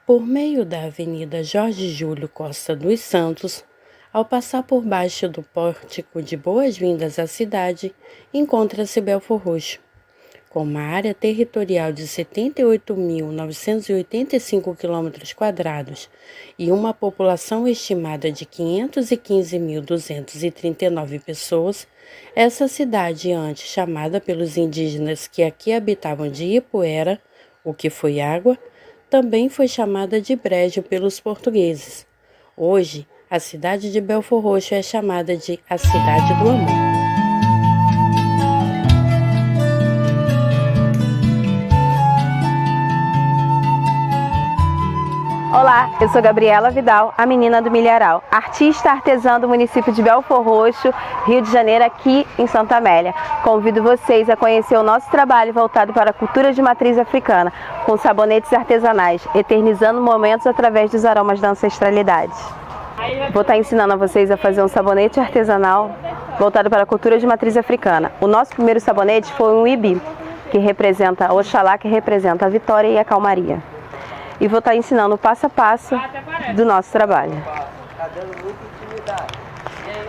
Por meio da Avenida Jorge Júlio Costa dos Santos, ao passar por baixo do pórtico de boas-vindas à cidade, encontra-se Belford Roxo, com uma área territorial de 78.985 km² e uma população estimada de 515.239 pessoas. Essa cidade, antes chamada pelos indígenas que aqui habitavam de Ipuera, o que foi água, também foi chamada de Brejo pelos portugueses. Hoje, a cidade de Belford Roxo é chamada de a Cidade do Amor. Olá, eu sou Gabriela Vidal, a menina do milharal, artista artesã do município de Belford Roxo, Rio de Janeiro, aqui em Santa Amélia. Convido vocês a conhecer o nosso trabalho voltado para a cultura de matriz africana, com sabonetes artesanais, eternizando momentos através dos aromas da ancestralidade. Vou estar ensinando a vocês a fazer um sabonete artesanal voltado para a cultura de matriz africana. O nosso primeiro sabonete foi um ibi, que representa Oxalá, que representa a vitória e a calmaria. E vou estar ensinando o passo a passo do nosso trabalho.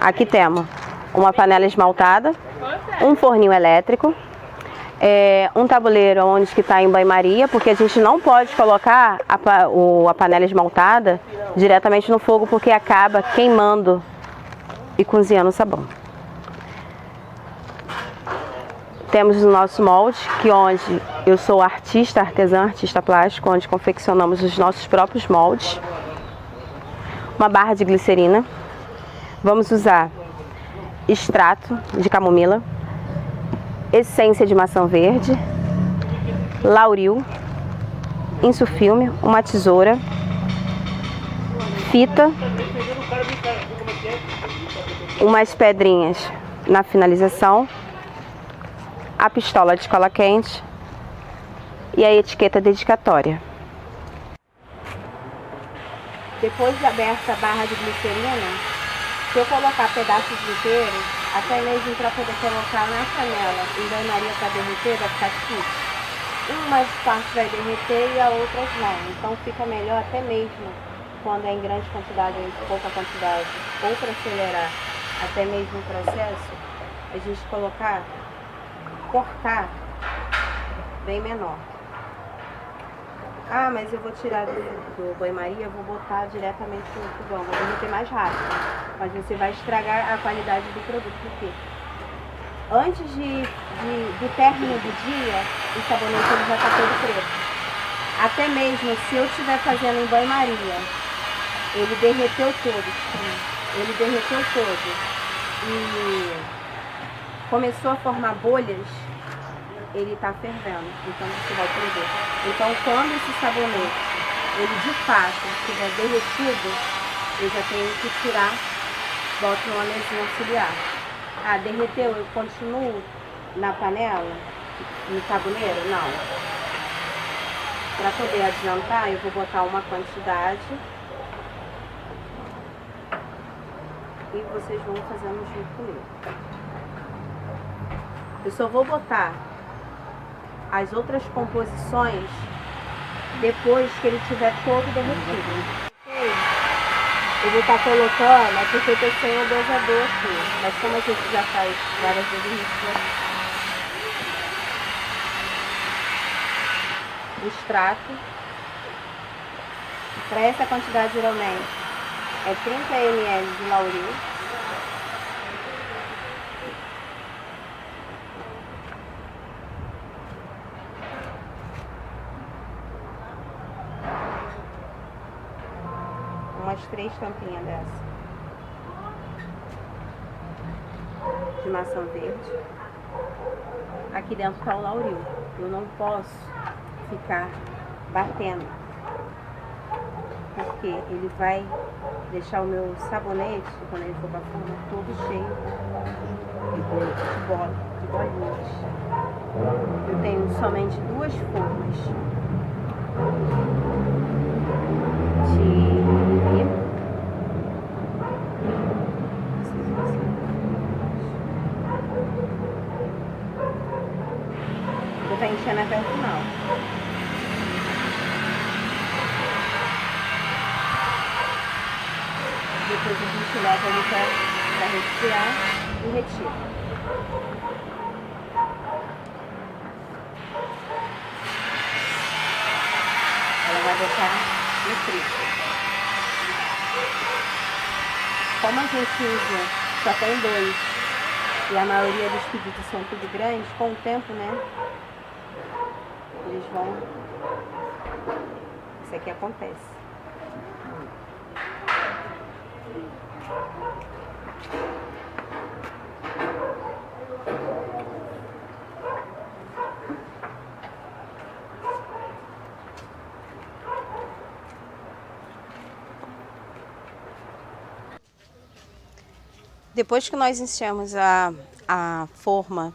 Aqui temos uma panela esmaltada, um forninho elétrico, um tabuleiro onde está em banho-maria, porque a gente não pode colocar a panela esmaltada diretamente no fogo, porque acaba queimando e cozinhando o sabão. Temos o nosso molde, onde eu sou artista artesã, artista plástico, onde confeccionamos os nossos próprios moldes. Uma barra de glicerina. Vamos usar extrato de camomila, essência de maçã verde, lauril, insufilme, uma tesoura, fita, umas pedrinhas na finalização, a pistola de cola quente e a etiqueta dedicatória. Depois de aberta a barra de glicerina, se eu colocar pedaços inteiros, até mesmo para poder colocar na panela em banho-maria para derreter, vai ficar difícil. Uma parte vai derreter e a outras não. Então fica melhor até mesmo quando é em grande quantidade ou em pouca quantidade, ou para acelerar até mesmo o processo, a gente cortar bem menor. Ah, mas eu vou tirar do banho-maria, vou botar diretamente no fogão, vou derreter mais rápido. Mas você vai estragar a qualidade do produto, porque antes do término do dia, o sabonete ele já está todo preto. Até mesmo se eu estiver fazendo em banho-maria, ele derreteu todo, ele derreteu todo e começou a formar bolhas, ele está fervendo, então você vai perder. Então quando esse sabonete, ele de fato estiver derretido, eu já tenho que tirar, boto numa mesinha auxiliar. Ah, derreteu, eu continuo na panela, no tabuleiro? Não. Para poder adiantar, eu vou botar uma quantidade e vocês vão fazendo junto comigo. Eu só vou botar as outras composições depois que ele estiver todo derretido. Eu vou estar colocando, é porque eu tô sem o dosador aqui, mas como a gente já faz várias vezes, a gente vai... O extrato, para essa quantidade geralmente é 30 ml de lauril. Umas 3 tampinhas dessa de maçã verde. Aqui dentro está o lauril. Eu não posso ficar batendo, porque ele vai deixar o meu sabonete, quando ele for para fora, todo cheio de bolinhas. Eu tenho somente 2 formas de vou estar enchendo até o final. leva ele para resfriar e retira. Ela vai deixar no frio. Como a gente usa, só tem 2, e a maioria dos pedidos são tudo grandes, com o tempo, né? Eles vão... Isso aqui acontece. Depois que nós enchemos a forma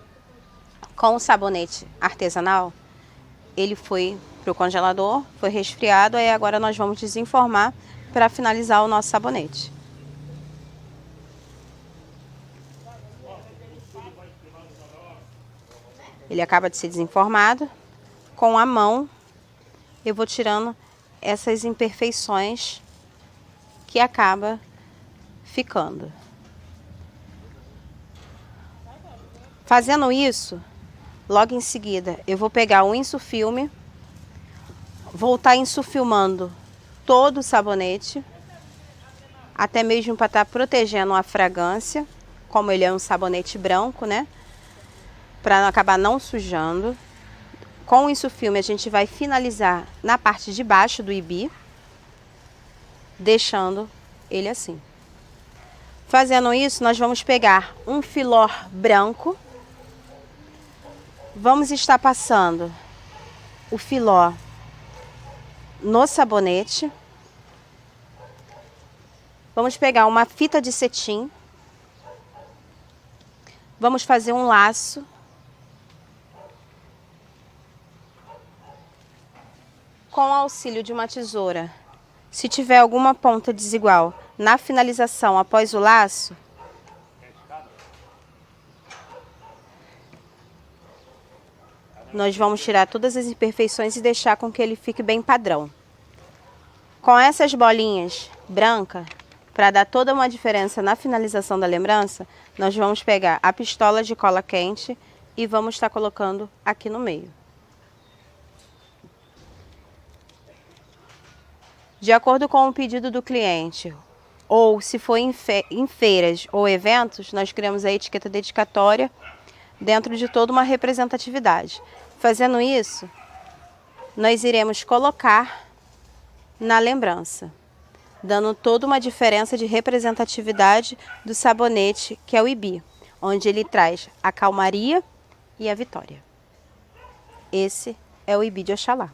com o sabonete artesanal, ele foi para o congelador, foi resfriado, aí agora nós vamos desenformar para finalizar o nosso sabonete. Ele acaba de ser desenformado. Com a mão eu vou tirando essas imperfeições que acaba ficando. Fazendo isso, logo em seguida, eu vou pegar o insufilme, vou estar insufilmando todo o sabonete, até mesmo para estar protegendo a fragrância, como ele é um sabonete branco, né? Para acabar não sujando. Com o insufilme a gente vai finalizar na parte de baixo do ibi, deixando ele assim. Fazendo isso, nós vamos pegar um filó branco. Vamos estar passando o filó no sabonete. Vamos pegar uma fita de cetim. Vamos fazer um laço. Com o auxílio de uma tesoura, se tiver alguma ponta desigual na finalização após o laço, nós vamos tirar todas as imperfeições e deixar com que ele fique bem padrão. Com essas bolinhas brancas, para dar toda uma diferença na finalização da lembrança, nós vamos pegar a pistola de cola quente e vamos estar colocando aqui no meio. De acordo com o pedido do cliente, ou se for em feiras ou eventos, nós criamos a etiqueta dedicatória dentro de toda uma representatividade. Fazendo isso, nós iremos colocar na lembrança, dando toda uma diferença de representatividade do sabonete, que é o Ibi, onde ele traz a calmaria e a vitória. Esse é o Ibi de Oxalá.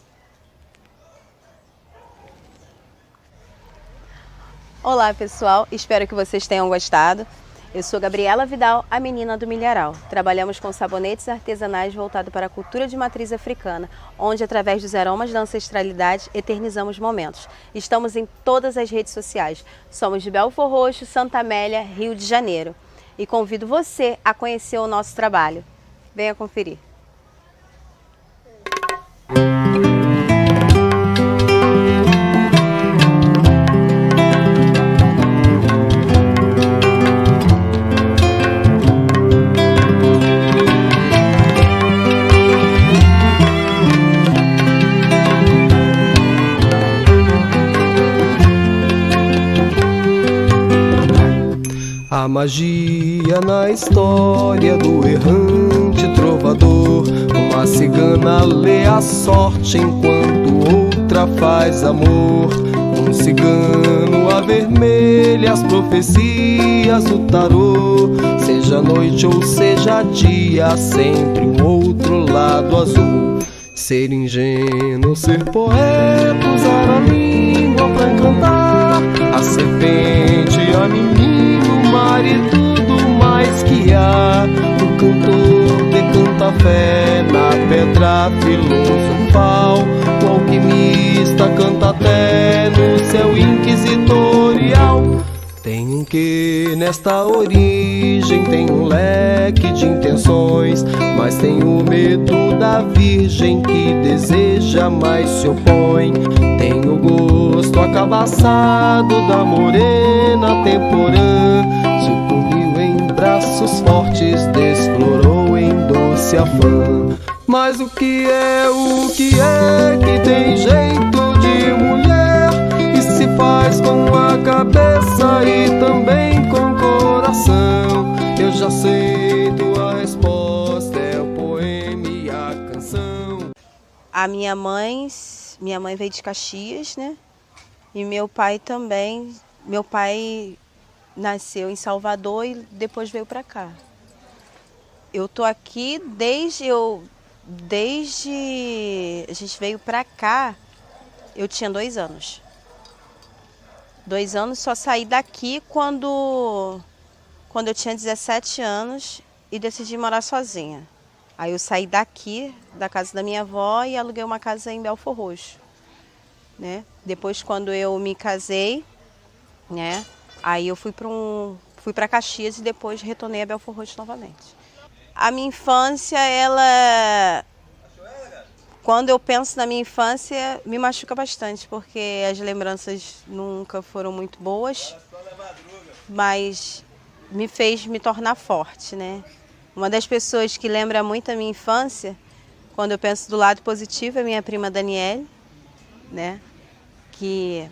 Olá pessoal, espero que vocês tenham gostado. Eu sou Gabriela Vidal, a menina do milharal. Trabalhamos com sabonetes artesanais voltados para a cultura de matriz africana, onde através dos aromas da ancestralidade eternizamos momentos. Estamos em todas as redes sociais. Somos de Belford Roxo, Santa Amélia, Rio de Janeiro. E convido você a conhecer o nosso trabalho. Venha conferir. A magia na história do errante trovador. Uma cigana lê a sorte enquanto outra faz amor. Um cigano avermelha as profecias do tarô. Seja noite ou seja dia, sempre um outro lado azul. Ser ingênuo, ser poeta, usar a língua pra encantar. A serpente, a menina, o mar e tudo mais que há. O cantor decanta a fé na pedra filosofal. O alquimista canta até no céu inquisitorial. Tem um que nesta origem tem um leque de intenções, mas tem o medo da a virgem que deseja, mas se opõe. Tem o gosto acabaçado da morena temporã. Se poliu em braços fortes, desflorou em doce afã. Mas o que é que tem jeito de mulher e se faz com a cabeça e também com o coração? Eu já sei tua resposta, é o poema e a canção. A minha mãe veio de Caxias, né? E meu pai também. Meu pai nasceu em Salvador e depois veio para cá. Eu tô aqui desde a gente veio para cá, eu tinha 2 anos. 2 anos, só saí daqui quando eu tinha 17 anos e decidi morar sozinha. Aí eu saí daqui, da casa da minha avó, e aluguei uma casa em Belfor Roxo, né? Depois, quando eu me casei, né? Aí eu fui para Caxias e depois retornei a Belfor Roxo novamente. A minha infância, quando eu penso na minha infância, me machuca bastante, porque as lembranças nunca foram muito boas, mas me fez me tornar forte, né? Uma das pessoas que lembra muito a minha infância, quando eu penso do lado positivo, é minha prima Daniele, né? Que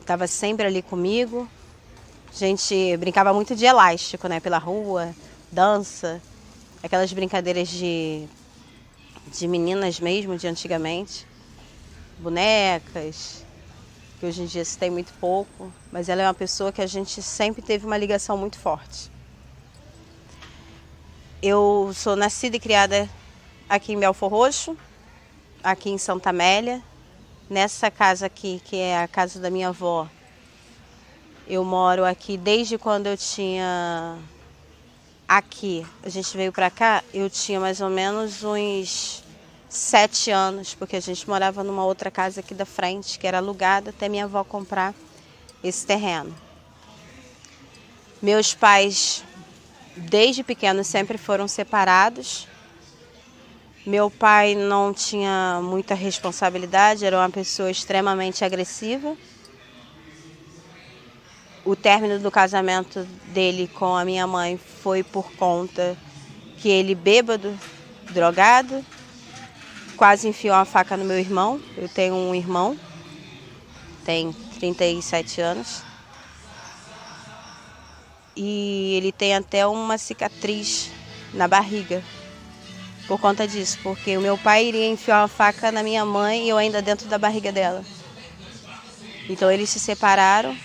estava sempre ali comigo. A gente brincava muito de elástico, né? Pela rua, dança, aquelas brincadeiras de meninas mesmo, de antigamente. Bonecas, que hoje em dia se tem muito pouco, mas ela é uma pessoa que a gente sempre teve uma ligação muito forte. Eu sou nascida e criada aqui em Belfor Roxo, aqui em Santa Amélia. Nessa casa aqui, que é a casa da minha avó, eu moro aqui desde quando eu tinha... Aqui, a gente veio para cá, eu tinha mais ou menos uns 7 anos, porque a gente morava numa outra casa aqui da frente, que era alugada, até minha avó comprar esse terreno. Meus pais, desde pequenos, sempre foram separados. Meu pai não tinha muita responsabilidade, era uma pessoa extremamente agressiva. O término do casamento dele com a minha mãe foi por conta que ele, bêbado, drogado, quase enfiou uma faca no meu irmão. Eu tenho um irmão, tem 37 anos. E ele tem até uma cicatriz na barriga por conta disso, porque o meu pai iria enfiar uma faca na minha mãe e eu ainda dentro da barriga dela. Então eles se separaram,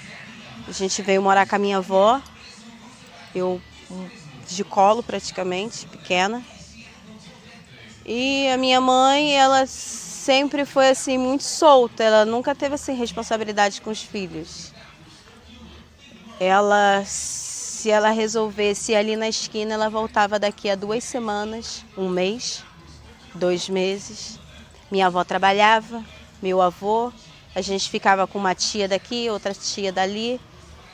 a gente veio morar com a minha avó, eu de colo praticamente, pequena. E a minha mãe, ela sempre foi assim muito solta, ela nunca teve assim responsabilidade com os filhos. Se ela resolvesse ir ali na esquina, ela voltava daqui a 2 semanas, 1 mês, 2 meses. Minha avó trabalhava, meu avô, a gente ficava com uma tia daqui, outra tia dali.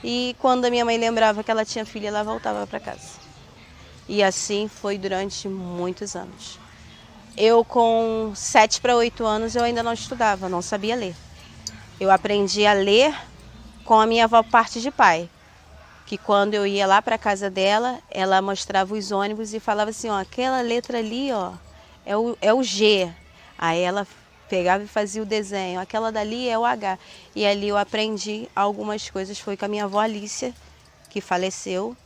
E quando a minha mãe lembrava que ela tinha filha, ela voltava para casa. E assim foi durante muitos anos. Eu com 7 para 8 anos eu ainda não estudava, não sabia ler. Eu aprendi a ler com a minha avó por parte de pai. Que quando eu ia lá para a casa dela, ela mostrava os ônibus e falava assim, ó, aquela letra ali, ó, é o G. Aí ela pegava e fazia o desenho, aquela dali é o H. E ali eu aprendi algumas coisas, foi com a minha avó Alícia, que faleceu.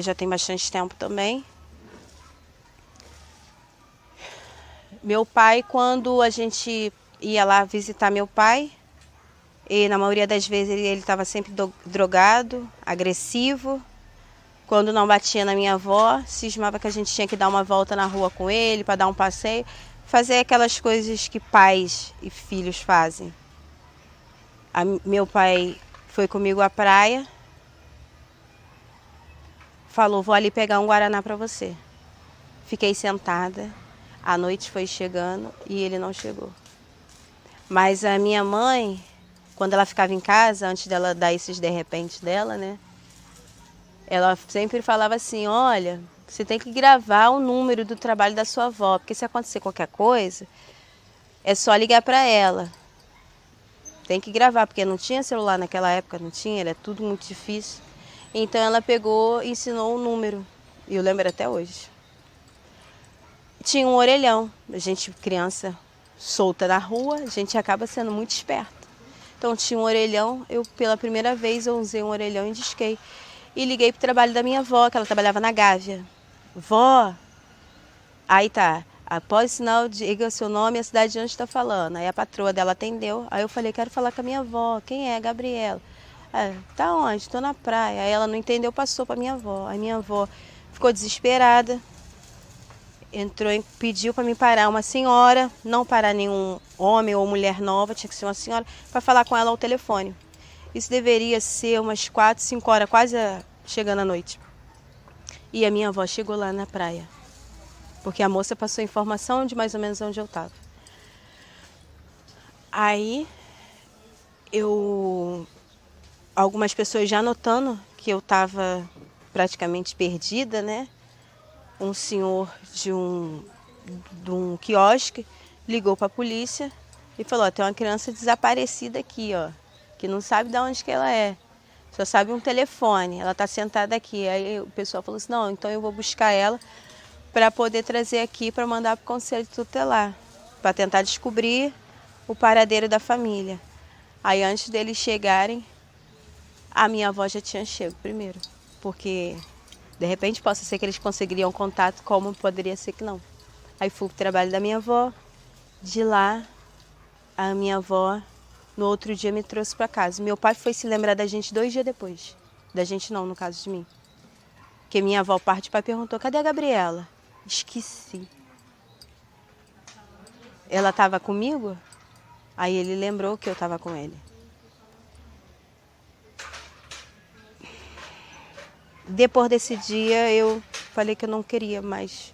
Já tem bastante tempo também. Meu pai, quando a gente ia lá visitar meu pai, e na maioria das vezes ele estava sempre drogado, agressivo. Quando não batia na minha avó, cismava que a gente tinha que dar uma volta na rua com ele, para dar um passeio, fazer aquelas coisas que pais e filhos fazem. Meu pai foi comigo à praia, falou, vou ali pegar um guaraná para você. Fiquei sentada, a noite foi chegando e ele não chegou. Mas a minha mãe, quando ela ficava em casa, antes dela dar esses de repente dela, né? Ela sempre falava assim, olha, Você tem que gravar o número do trabalho da sua avó, porque se acontecer qualquer coisa, é só ligar para ela. Tem que gravar, porque não tinha celular naquela época, não tinha, era tudo muito difícil. Então ela pegou e ensinou o número, e eu lembro até hoje. Tinha um orelhão, a gente, criança solta na rua, a gente acaba sendo muito esperta. Então tinha um orelhão, eu pela primeira vez eu usei um orelhão e disquei. E liguei pro trabalho da minha avó, que ela trabalhava na Gávea. Vó, aí tá, após o sinal, diga o seu nome e a cidade de onde está falando. Aí a patroa dela atendeu, aí eu falei, quero falar com a minha avó. Quem é? Gabriela. Tá onde? Estou na praia. Aí ela não entendeu, passou para minha avó. Aí minha avó ficou desesperada, entrou e pediu para me parar uma senhora, não parar nenhum homem ou mulher nova, tinha que ser uma senhora, para falar com ela ao telefone. Isso deveria ser umas 4, 5 horas, quase chegando à noite. E a minha avó chegou lá na praia, porque a moça passou informação de mais ou menos onde eu estava. Aí, algumas pessoas já notando que eu estava praticamente perdida, né? Um senhor de um quiosque ligou para a polícia e falou, tem uma criança desaparecida aqui, ó, que não sabe de onde que ela é. Só sabe um telefone, ela está sentada aqui. Aí o pessoal falou assim, não, então eu vou buscar ela para poder trazer aqui para mandar para o conselho tutelar, para tentar descobrir o paradeiro da família. Aí antes deles chegarem, a minha avó já tinha chego primeiro, porque de repente possa ser que eles conseguiriam contato, como poderia ser que não. Aí fui pro trabalho da minha avó, de lá a minha avó no outro dia me trouxe para casa. Meu pai foi se lembrar da gente 2 dias depois. Da gente não, no caso de mim. Porque minha avó parte, o pai perguntou, cadê a Gabriela? Esqueci. Ela estava comigo? Aí ele lembrou que eu estava com ele. Depois desse dia eu falei que eu não queria mais,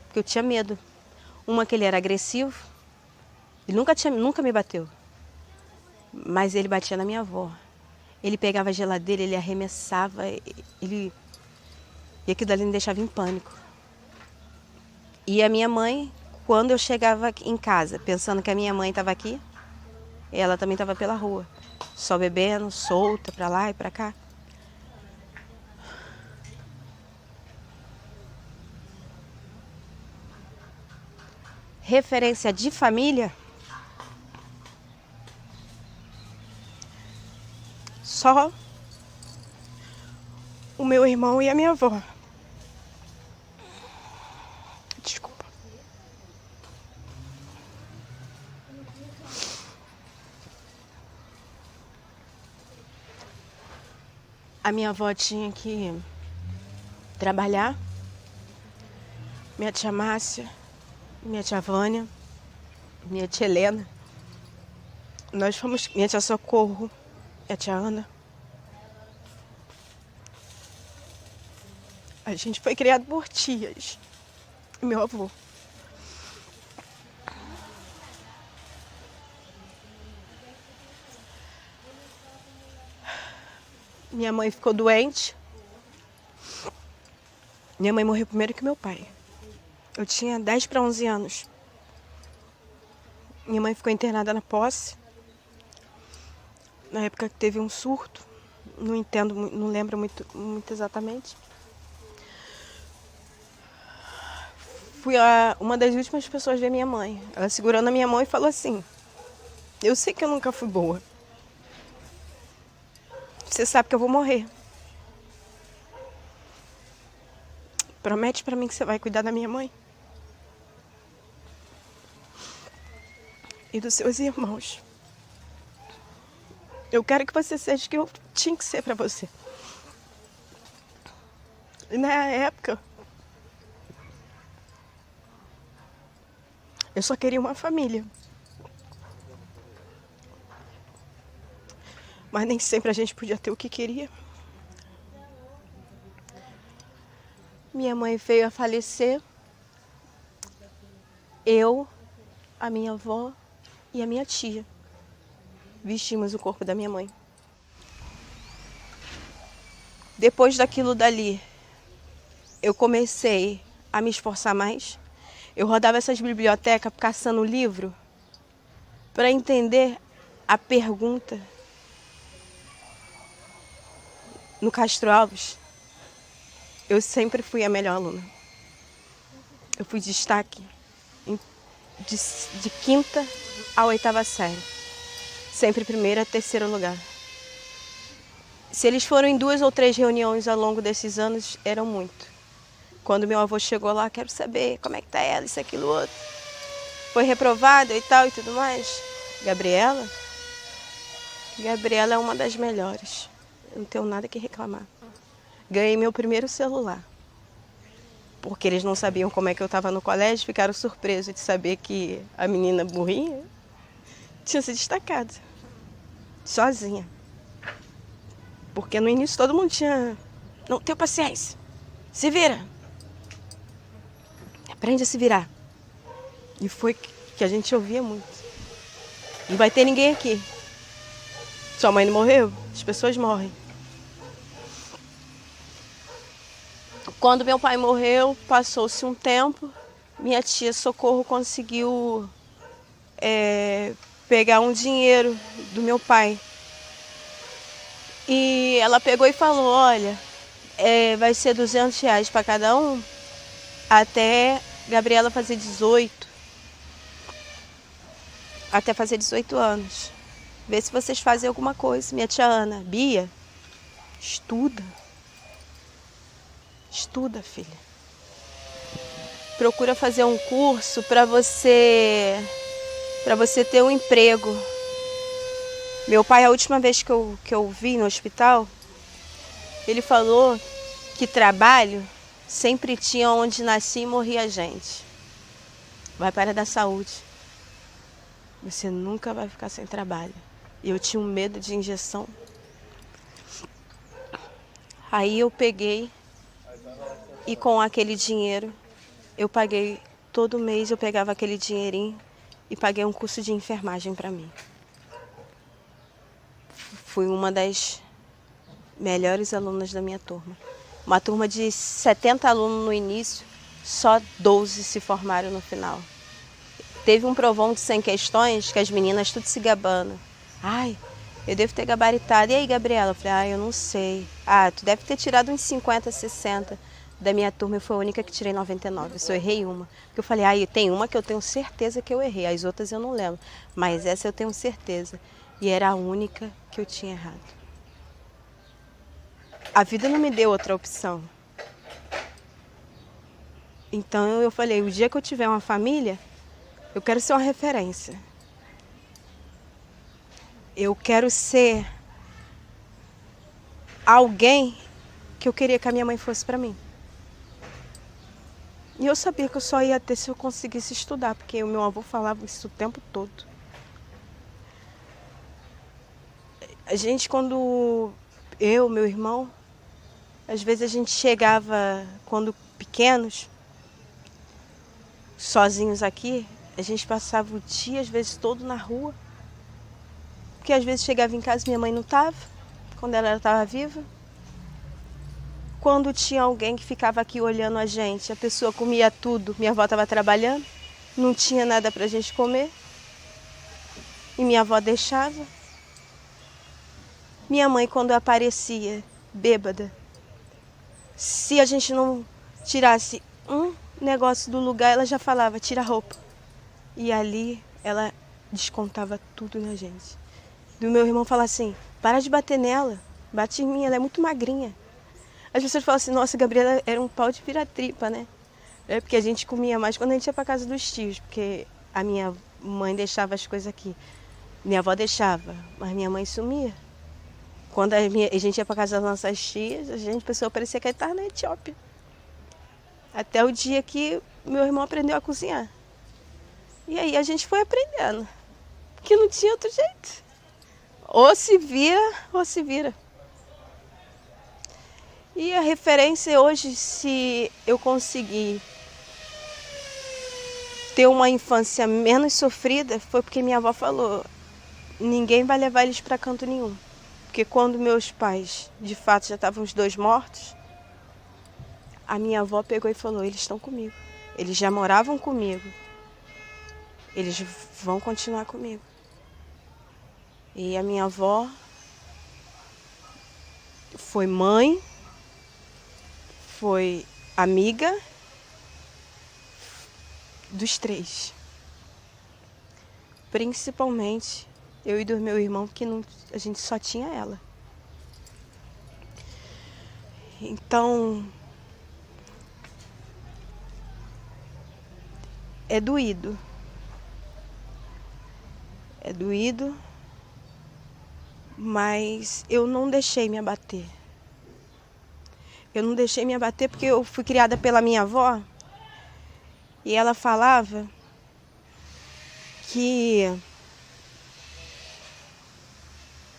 porque eu tinha medo. Uma que ele era agressivo, ele nunca me bateu. Mas ele batia na minha avó. Ele pegava a geladeira, ele arremessava, e aquilo ali me deixava em pânico. E a minha mãe, quando eu chegava em casa, pensando que a minha mãe estava aqui, ela também estava pela rua, só bebendo, solta, para lá e para cá. Referência de família, só o meu irmão e a minha avó. Desculpa. A minha avó tinha que trabalhar, minha tia Márcia, minha tia Vânia, minha tia Helena. Nós fomos, minha tia Socorro, minha tia Ana. A gente foi criado por tias e meu avô. Minha mãe ficou doente. Minha mãe morreu primeiro que meu pai. Eu tinha 10 para 11 anos. Minha mãe ficou internada na posse. Na época que teve um surto. Não entendo, não lembro muito exatamente. Fui uma das últimas pessoas a ver minha mãe. Ela segurando a minha mão e falou assim, eu sei que eu nunca fui boa. Você sabe que eu vou morrer. Promete pra mim que você vai cuidar da minha mãe. E dos seus irmãos. Eu quero que você seja o que eu tinha que ser pra você. E na época, eu só queria uma família. Mas nem sempre a gente podia ter o que queria. Minha mãe veio a falecer. Eu, a minha avó e a minha tia vestimos o corpo da minha mãe. Depois daquilo dali, eu comecei a me esforçar mais. Eu rodava essas bibliotecas caçando livro para entender a pergunta. No Castro Alves, eu sempre fui a melhor aluna. Eu fui destaque de 5ª a 8ª série. Sempre primeiro a 3º lugar. Se eles foram em 2 ou 3 reuniões ao longo desses anos, eram muito. Quando meu avô chegou lá, quero saber como é que tá ela, isso, aquilo, outro. Foi reprovada e tal e tudo mais. Gabriela é uma das melhores. Eu não tenho nada que reclamar. Ganhei meu primeiro celular. Porque eles não sabiam como é que eu estava no colégio, ficaram surpresos de saber que a menina burrinha tinha se destacado. Sozinha. Porque no início todo mundo tinha... Não, tenho paciência. Se vira. Aprende a se virar. E foi que a gente ouvia muito. Não vai ter ninguém aqui. Sua mãe não morreu? As pessoas morrem. Quando meu pai morreu, passou-se um tempo, minha tia Socorro conseguiu pegar um dinheiro do meu pai. E ela pegou e falou, olha, vai ser R$200 para cada um, até Gabriela fazer 18. Até fazer 18 anos. Vê se vocês fazem alguma coisa. Minha tia Ana, Bia, estuda. Estuda, filha. Procura fazer um curso para você ter um emprego. Meu pai, a última vez que eu vi no hospital, ele falou que trabalho sempre tinha onde nascia e morria gente. Vai para a área da saúde. Você nunca vai ficar sem trabalho. E eu tinha um medo de injeção. Aí eu peguei e com aquele dinheiro, eu paguei, todo mês eu pegava aquele dinheirinho e paguei um curso de enfermagem para mim. Fui uma das melhores alunas da minha turma. Uma turma de 70 alunos no início, só 12 se formaram no final. Teve um provão de 100 questões que as meninas tudo se gabando. Ai, eu devo ter gabaritado. E aí, Gabriela? Eu falei, eu não sei. Tu deve ter tirado uns 50, 60. Da minha turma, eu fui a única que tirei 99. Eu só errei uma. Porque eu falei, tem uma que eu tenho certeza que eu errei. As outras eu não lembro. Mas essa eu tenho certeza. E era a única que eu tinha errado. A vida não me deu outra opção. Então eu falei, o dia que eu tiver uma família, eu quero ser uma referência. Eu quero ser alguém que eu queria que a minha mãe fosse para mim. E eu sabia que eu só ia ter se eu conseguisse estudar, porque o meu avô falava isso o tempo todo. A gente, quando meu irmão, às vezes a gente chegava, quando pequenos, sozinhos aqui, a gente passava o dia, às vezes, todo na rua. Porque às vezes chegava em casa e minha mãe não estava, quando ela estava viva. Quando tinha alguém que ficava aqui olhando a gente, a pessoa comia tudo, minha avó estava trabalhando, não tinha nada para a gente comer. E minha avó deixava. Minha mãe, quando aparecia, bêbada, se a gente não tirasse um negócio do lugar, ela já falava, tira a roupa. E ali ela descontava tudo na gente. Do meu irmão falar assim, para de bater nela, bate em mim, ela é muito magrinha. As pessoas falam assim, nossa, Gabriela era um pau de vira-tripa, né? É porque a gente comia mais quando a gente ia para casa dos tios, porque a minha mãe deixava as coisas aqui. Minha avó deixava, mas minha mãe sumia. Quando a gente ia para casa das nossas tias, a pessoa parecia que estava na Etiópia. Até o dia que meu irmão aprendeu a cozinhar. E aí a gente foi aprendendo, que não tinha outro jeito. Ou se vira, ou se vira. E a referência hoje, se eu conseguir ter uma infância menos sofrida, foi porque minha avó falou, ninguém vai levar eles para canto nenhum. Porque quando meus pais, de fato, já estavam os dois mortos, a minha avó pegou e falou: eles estão comigo. Eles já moravam comigo. Eles vão continuar comigo. E a minha avó foi mãe, foi amiga dos 3. Principalmente eu e do meu irmão, porque a gente só tinha ela. Então, é doído. É doído, mas eu não deixei me abater. Eu não deixei me abater porque eu fui criada pela minha avó e ela falava que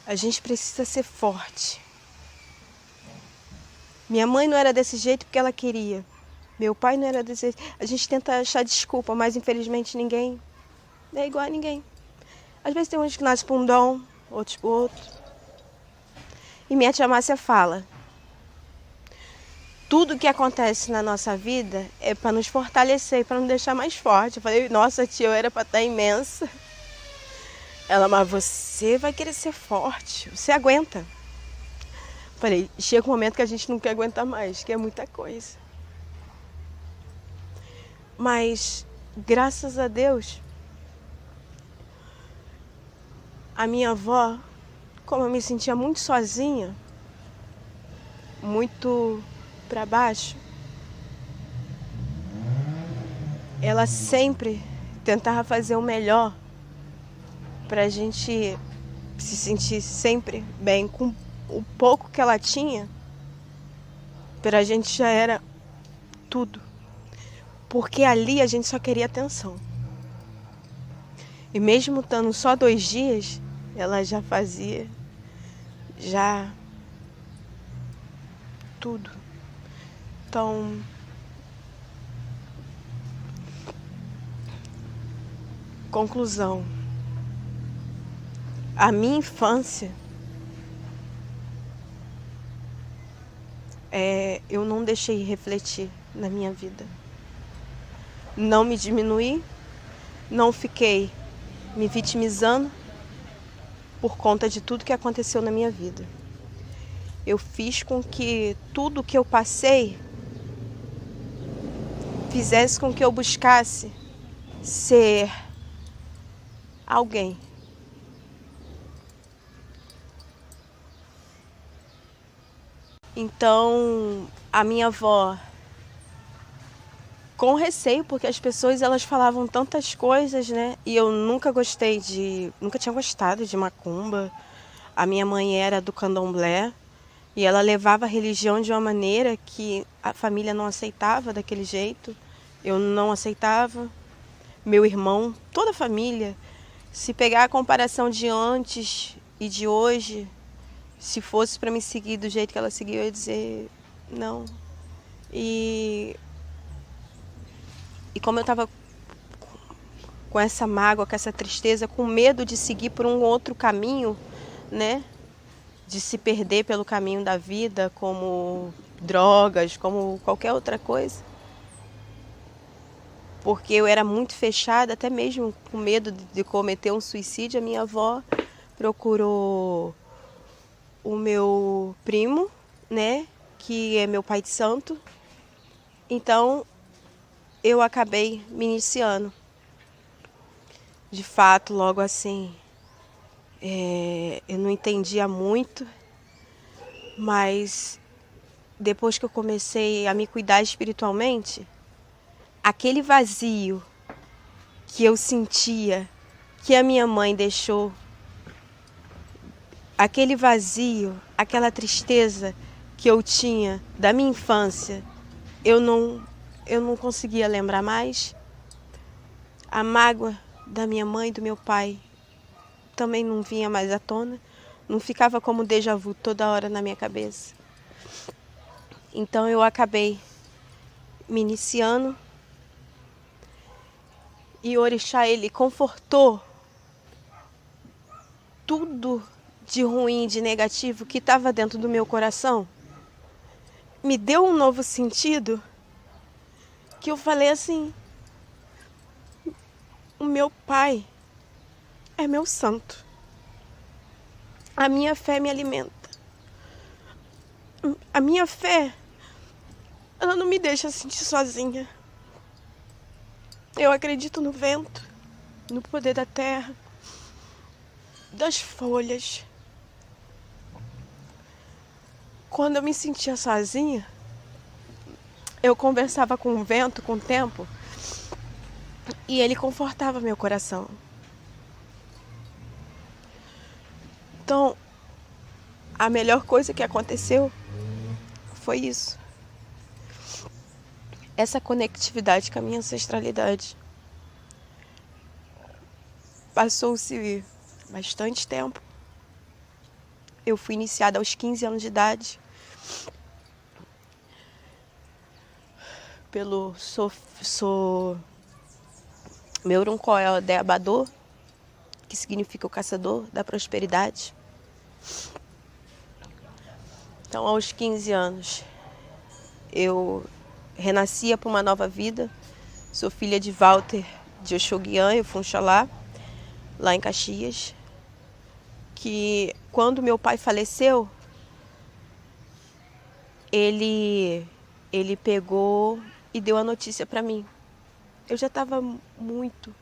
a gente precisa ser forte. Minha mãe não era desse jeito porque ela queria. Meu pai não era desse jeito. A gente tenta achar desculpa, mas infelizmente ninguém é igual a ninguém. Às vezes tem uns que nascem por um dom, outros por outro. E minha tia Márcia fala: tudo que acontece na nossa vida é para nos fortalecer e para nos deixar mais forte. Eu falei: nossa tia, eu era para estar imensa. Ela: mas você vai querer ser forte, você aguenta. Eu falei: chega um momento que a gente não quer aguentar mais, que é muita coisa. Mas, graças a Deus, a minha avó, como eu me sentia muito sozinha, muito para baixo, ela sempre tentava fazer o melhor para a gente se sentir sempre bem. Com o pouco que ela tinha, para a gente já era tudo. Porque ali a gente só queria atenção. E mesmo estando só 2 dias, ela já fazia tudo. Então, conclusão. A minha infância, eu não deixei refletir na minha vida. Não me diminuí, não fiquei me vitimizando por conta de tudo que aconteceu na minha vida. Eu fiz com que tudo que eu passei fizesse com que eu buscasse ser alguém. Então, a minha avó, com receio, porque as pessoas elas falavam tantas coisas, né? E eu nunca tinha gostado de macumba. A minha mãe era do candomblé e ela levava a religião de uma maneira que a família não aceitava daquele jeito. Eu não aceitava. Meu irmão, toda a família. Se pegar a comparação de antes e de hoje, se fosse para me seguir do jeito que ela seguiu, eu ia dizer não. E como eu estava com essa mágoa, com essa tristeza, com medo de seguir por um outro caminho, né? De se perder pelo caminho da vida, como drogas, como qualquer outra coisa. Porque eu era muito fechada, até mesmo com medo de cometer um suicídio. A minha avó procurou o meu primo, né? Que é meu pai de santo. Então, eu acabei me iniciando. De fato, logo assim, eu não entendia muito, mas depois que eu comecei a me cuidar espiritualmente, aquele vazio que eu sentia, que a minha mãe deixou, aquele vazio, aquela tristeza que eu tinha da minha infância, eu não conseguia lembrar mais. A mágoa da minha mãe e do meu pai também não vinha mais à tona. Não ficava como déjà vu toda hora na minha cabeça. Então eu acabei me iniciando. E o orixá, ele confortou tudo de ruim, de negativo que estava dentro do meu coração. me deu um novo sentido, que eu falei assim: o meu pai é meu santo. A minha fé me alimenta. A minha fé, ela não me deixa sentir sozinha. Eu acredito no vento, no poder da terra, das folhas. Quando eu me sentia sozinha, eu conversava com o vento, com o tempo, e ele confortava meu coração. Então, a melhor coisa que aconteceu foi isso. Essa conectividade com a minha ancestralidade. Passou-se bastante tempo. Eu fui iniciada aos 15 anos de idade pelo Meurun-Coel de Abadô, que significa o caçador da prosperidade. Então, aos 15 anos, eu renascia para uma nova vida. Sou filha de Walter de Oxoguian e Funxalá, lá em Caxias. Que quando meu pai faleceu, ele pegou e deu a notícia para mim. Eu já estava muito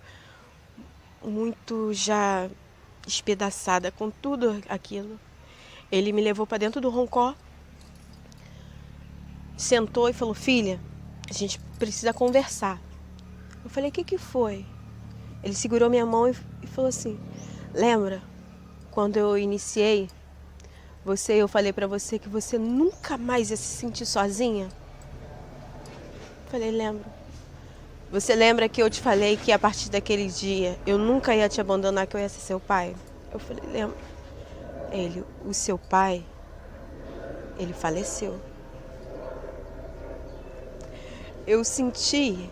já espedaçada com tudo aquilo. Ele me levou para dentro do roncó, sentou e falou: filha, a gente precisa conversar. Eu falei: o que foi? Ele segurou minha mão e falou assim: lembra quando eu iniciei você, eu falei para você que você nunca mais ia se sentir sozinha? Eu falei: lembro. Você lembra que eu te falei que a partir daquele dia eu nunca ia te abandonar, que eu ia ser seu pai? Eu falei: lembro. Ele: o seu pai, ele faleceu. Eu senti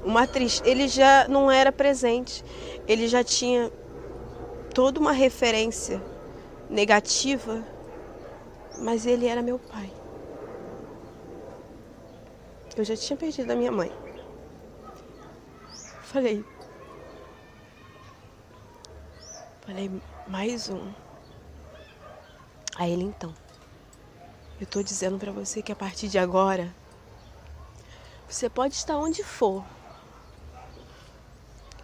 uma tristeza. Ele já não era presente. Ele já tinha toda uma referência negativa, mas ele era meu pai. Eu já tinha perdido a minha mãe. Falei, mais um. Aí ele: então, eu tô dizendo pra você que a partir de agora, você pode estar onde for.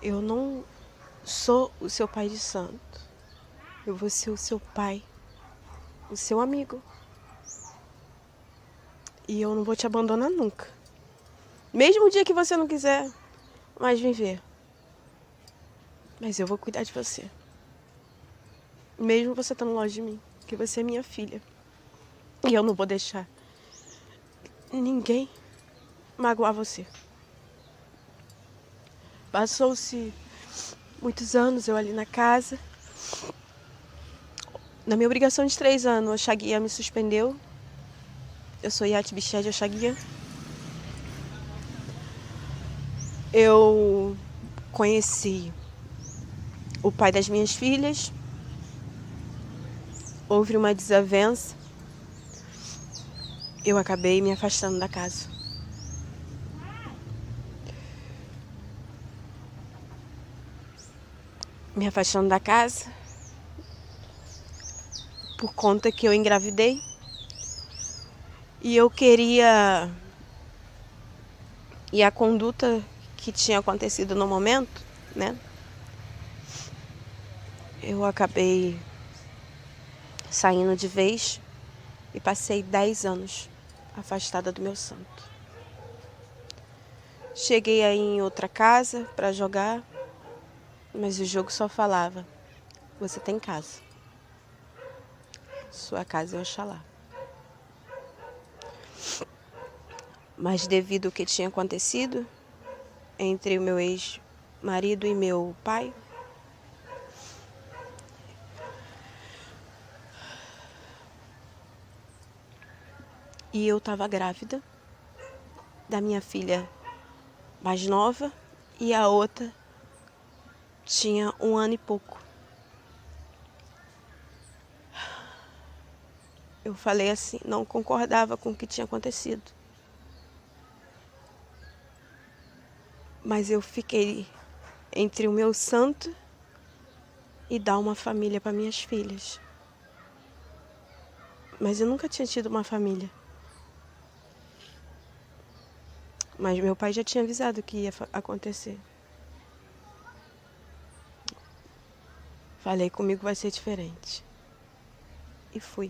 Eu não sou o seu pai de santo. Eu vou ser o seu pai, o seu amigo. E eu não vou te abandonar nunca. Mesmo o dia que você não quiser mais viver. Mas eu vou cuidar de você. Mesmo você estando longe de mim. Porque você é minha filha. E eu não vou deixar ninguém magoar você. Passou-se muitos anos eu ali na casa. Na minha obrigação de 3 anos, a Oxaguian me suspendeu. Eu sou Yati Biché de Oxaguian. Eu conheci o pai das minhas filhas. Houve uma desavença. Eu acabei me afastando da casa. Me afastando da casa por conta que eu engravidei. E eu queria... E a conduta que tinha acontecido no momento, né? Eu acabei saindo de vez e passei 10 anos afastada do meu santo. Cheguei aí em outra casa para jogar, mas o jogo só falava: você tem casa. Sua casa é Oxalá. Mas devido ao que tinha acontecido entre o meu ex-marido e meu pai, e eu estava grávida da minha filha mais nova e a outra tinha 1 ano e pouco. Eu Eu falei assim, não concordava com o que tinha acontecido. Mas eu fiquei entre o meu santo e dar uma família para minhas filhas. Mas eu nunca tinha tido uma família. Mas meu pai já tinha avisado que ia acontecer. Falei, comigo vai ser diferente. E fui.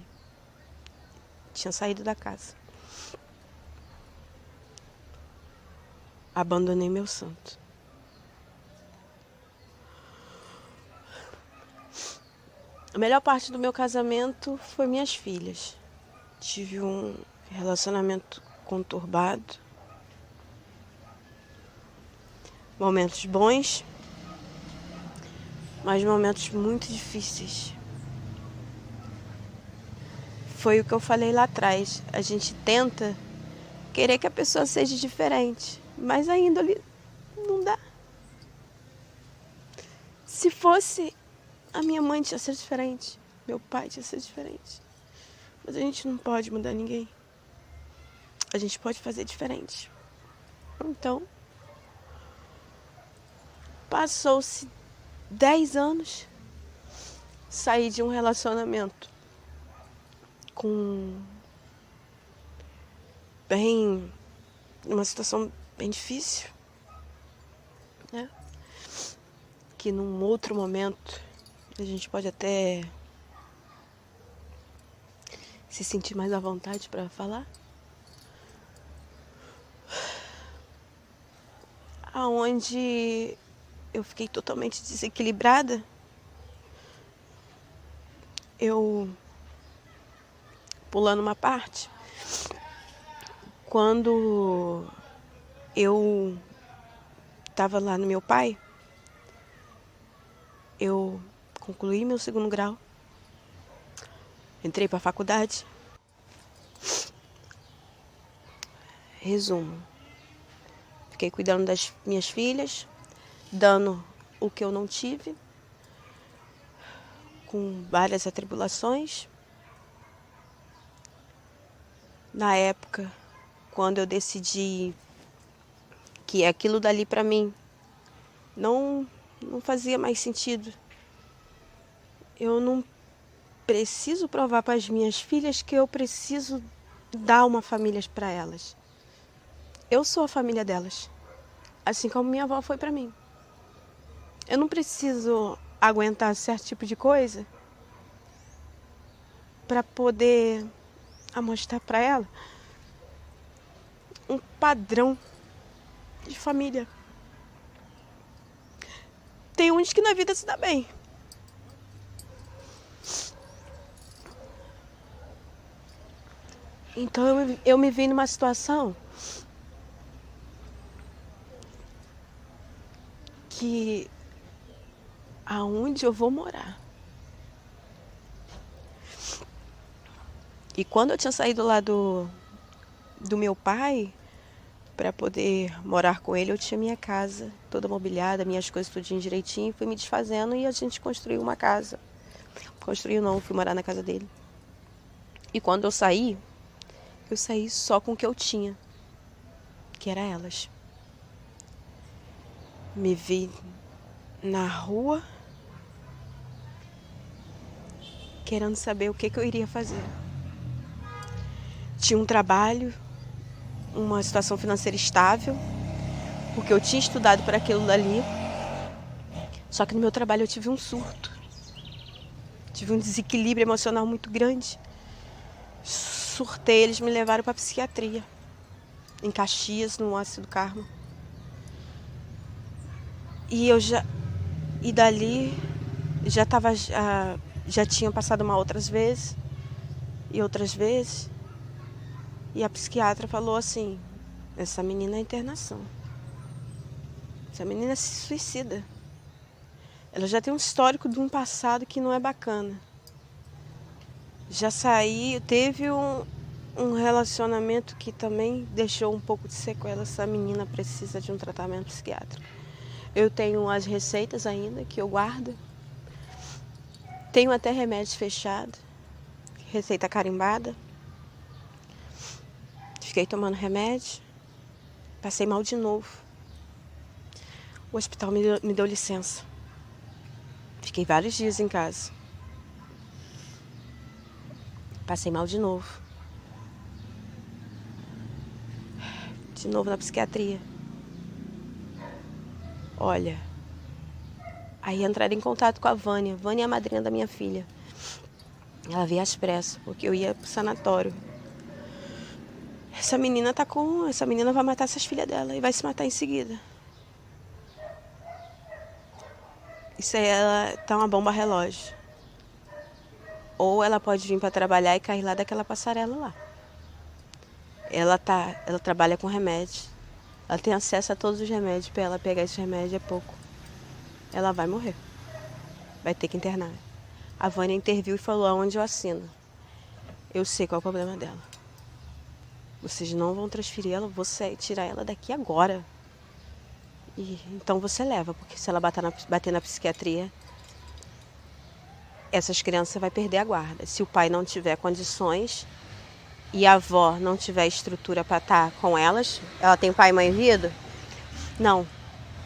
Tinha saído da casa. Abandonei meu santo. A melhor parte do meu casamento foi minhas filhas. Tive um relacionamento conturbado. Momentos bons, mas momentos muito difíceis. Foi o que eu falei lá atrás. A gente tenta querer que a pessoa seja diferente, mas a índole não dá. Se fosse, a minha mãe tinha sido diferente, meu pai tinha sido diferente. Mas a gente não pode mudar ninguém. A gente pode fazer diferente. Então, passou-se 10 anos, saí de um relacionamento numa situação bem difícil, né? Que num outro momento a gente pode até se sentir mais à vontade para falar. Aonde eu fiquei totalmente desequilibrada. Eu, pulando uma parte, quando eu estava lá no meu pai, eu concluí meu 2º grau, entrei para a faculdade. Resumo, fiquei cuidando das minhas filhas, dando o que eu não tive, com várias atribulações. Na época, quando eu decidi que aquilo dali para mim não fazia mais sentido, eu não preciso provar para as minhas filhas que eu preciso dar uma família para elas. Eu sou a família delas, assim como minha avó foi para mim. Eu não preciso aguentar certo tipo de coisa para poder mostrar para ela um padrão de família. Tem uns que na vida se dá bem. Então eu me vi numa situação que aonde eu vou morar. E quando eu tinha saído lá do meu pai para poder morar com ele, eu tinha minha casa toda mobiliada, minhas coisas tudinho direitinho, fui me desfazendo e a gente construiu uma casa. Construiu não, fui morar na casa dele. E quando eu saí só com o que eu tinha, que era elas. Me vi na rua, querendo saber o que eu iria fazer. Tinha um trabalho, uma situação financeira estável, porque eu tinha estudado para aquilo dali. Só que no meu trabalho eu tive um surto. Tive um desequilíbrio emocional muito grande. Surtei, eles me levaram para psiquiatria, em Caxias, no Ácido do Carmo. E dali já tinha passado mal outras vezes e outras vezes. E a psiquiatra falou assim: essa menina é internação. Essa menina se suicida. Ela já tem um histórico de um passado que não é bacana. Já teve um relacionamento que também deixou um pouco de sequela. Essa menina precisa de um tratamento psiquiátrico. Eu tenho as receitas ainda que eu guardo. Tenho até remédios fechados. receita carimbada. Fiquei tomando remédio. Passei mal de novo. O hospital me deu licença. Fiquei vários dias em casa. Passei mal de novo. De novo na psiquiatria. Olha, aí entraram em contato com a Vânia. Vânia é a madrinha da minha filha. Ela veio às pressas, porque eu ia pro sanatório. Essa menina vai matar essas filhas dela e vai se matar em seguida. Isso aí, ela tá uma bomba relógio. Ou ela pode vir para trabalhar e cair lá daquela passarela lá. Ela trabalha com remédio. Ela tem acesso a todos os remédios. Para ela pegar esse remédio é pouco. Ela vai morrer. Vai ter que internar. A Vânia interviu e falou aonde eu assino. Eu sei qual é o problema dela. Vocês não vão transferir ela, vou tirar ela daqui agora. E então você leva, porque se ela bater na psiquiatria, essas crianças vão perder a guarda. Se o pai não tiver condições e a avó não tiver estrutura para estar com elas, ela tem pai e mãe em vida? Não,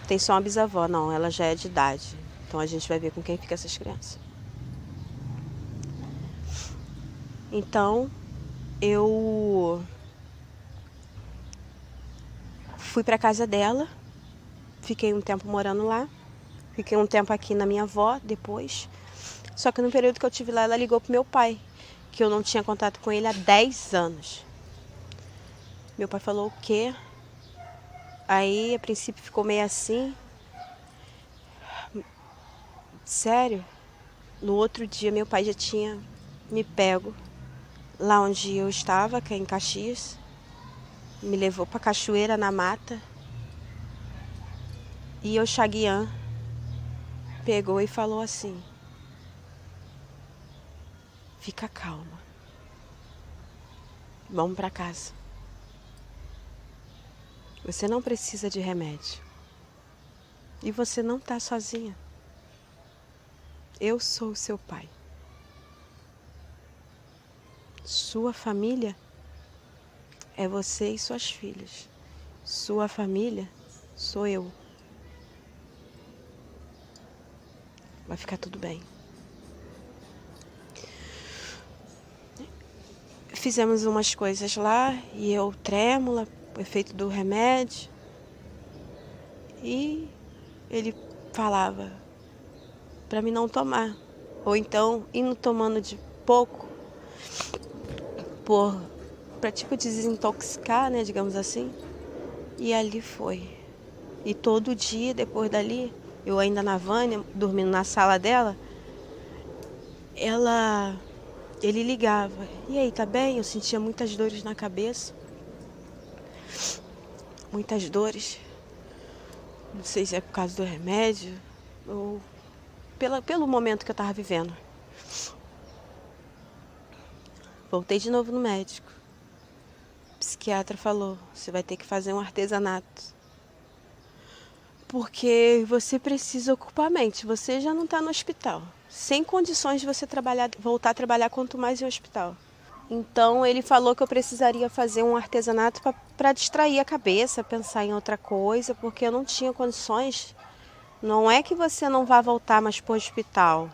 tem só uma bisavó, não, ela já é de idade. Então a gente vai ver com quem fica essas crianças. Então, eu fui para casa dela, fiquei um tempo morando lá, fiquei um tempo aqui na minha avó depois. Só que no período que eu estive lá, ela ligou pro meu pai, que eu não tinha contato com ele há 10 anos. Meu pai falou o quê? Aí, a princípio, ficou meio assim. Sério? No outro dia, meu pai já tinha me pego lá onde eu estava, que é em Caxias. Me levou pra cachoeira, na mata. E o Chaguian pegou e falou assim: fica calma. Vamos pra casa. Você não precisa de remédio. E você não tá sozinha. Eu sou o seu pai. Sua família é você e suas filhas. Sua família sou eu. Vai ficar tudo bem. Fizemos umas coisas lá e eu trêmula, o efeito do remédio. E ele falava para mim não tomar. Ou então, indo tomando de pouco, para tipo desintoxicar, né, digamos assim. E ali foi. E todo dia, depois dali, eu ainda na Vânia, dormindo na sala dela, ele ligava. E aí, tá bem? Eu sentia muitas dores na cabeça. Muitas dores. Não sei se é por causa do remédio ou pelo momento que eu tava vivendo. Voltei de novo no médico. O psiquiatra falou: você vai ter que fazer um artesanato. Porque você precisa ocupar a mente. Você já não está no hospital. Sem condições de você voltar a trabalhar, quanto mais em hospital. Então ele falou que eu precisaria fazer um artesanato para distrair a cabeça, pensar em outra coisa, porque eu não tinha condições. Não é que você não vá voltar mais para o hospital,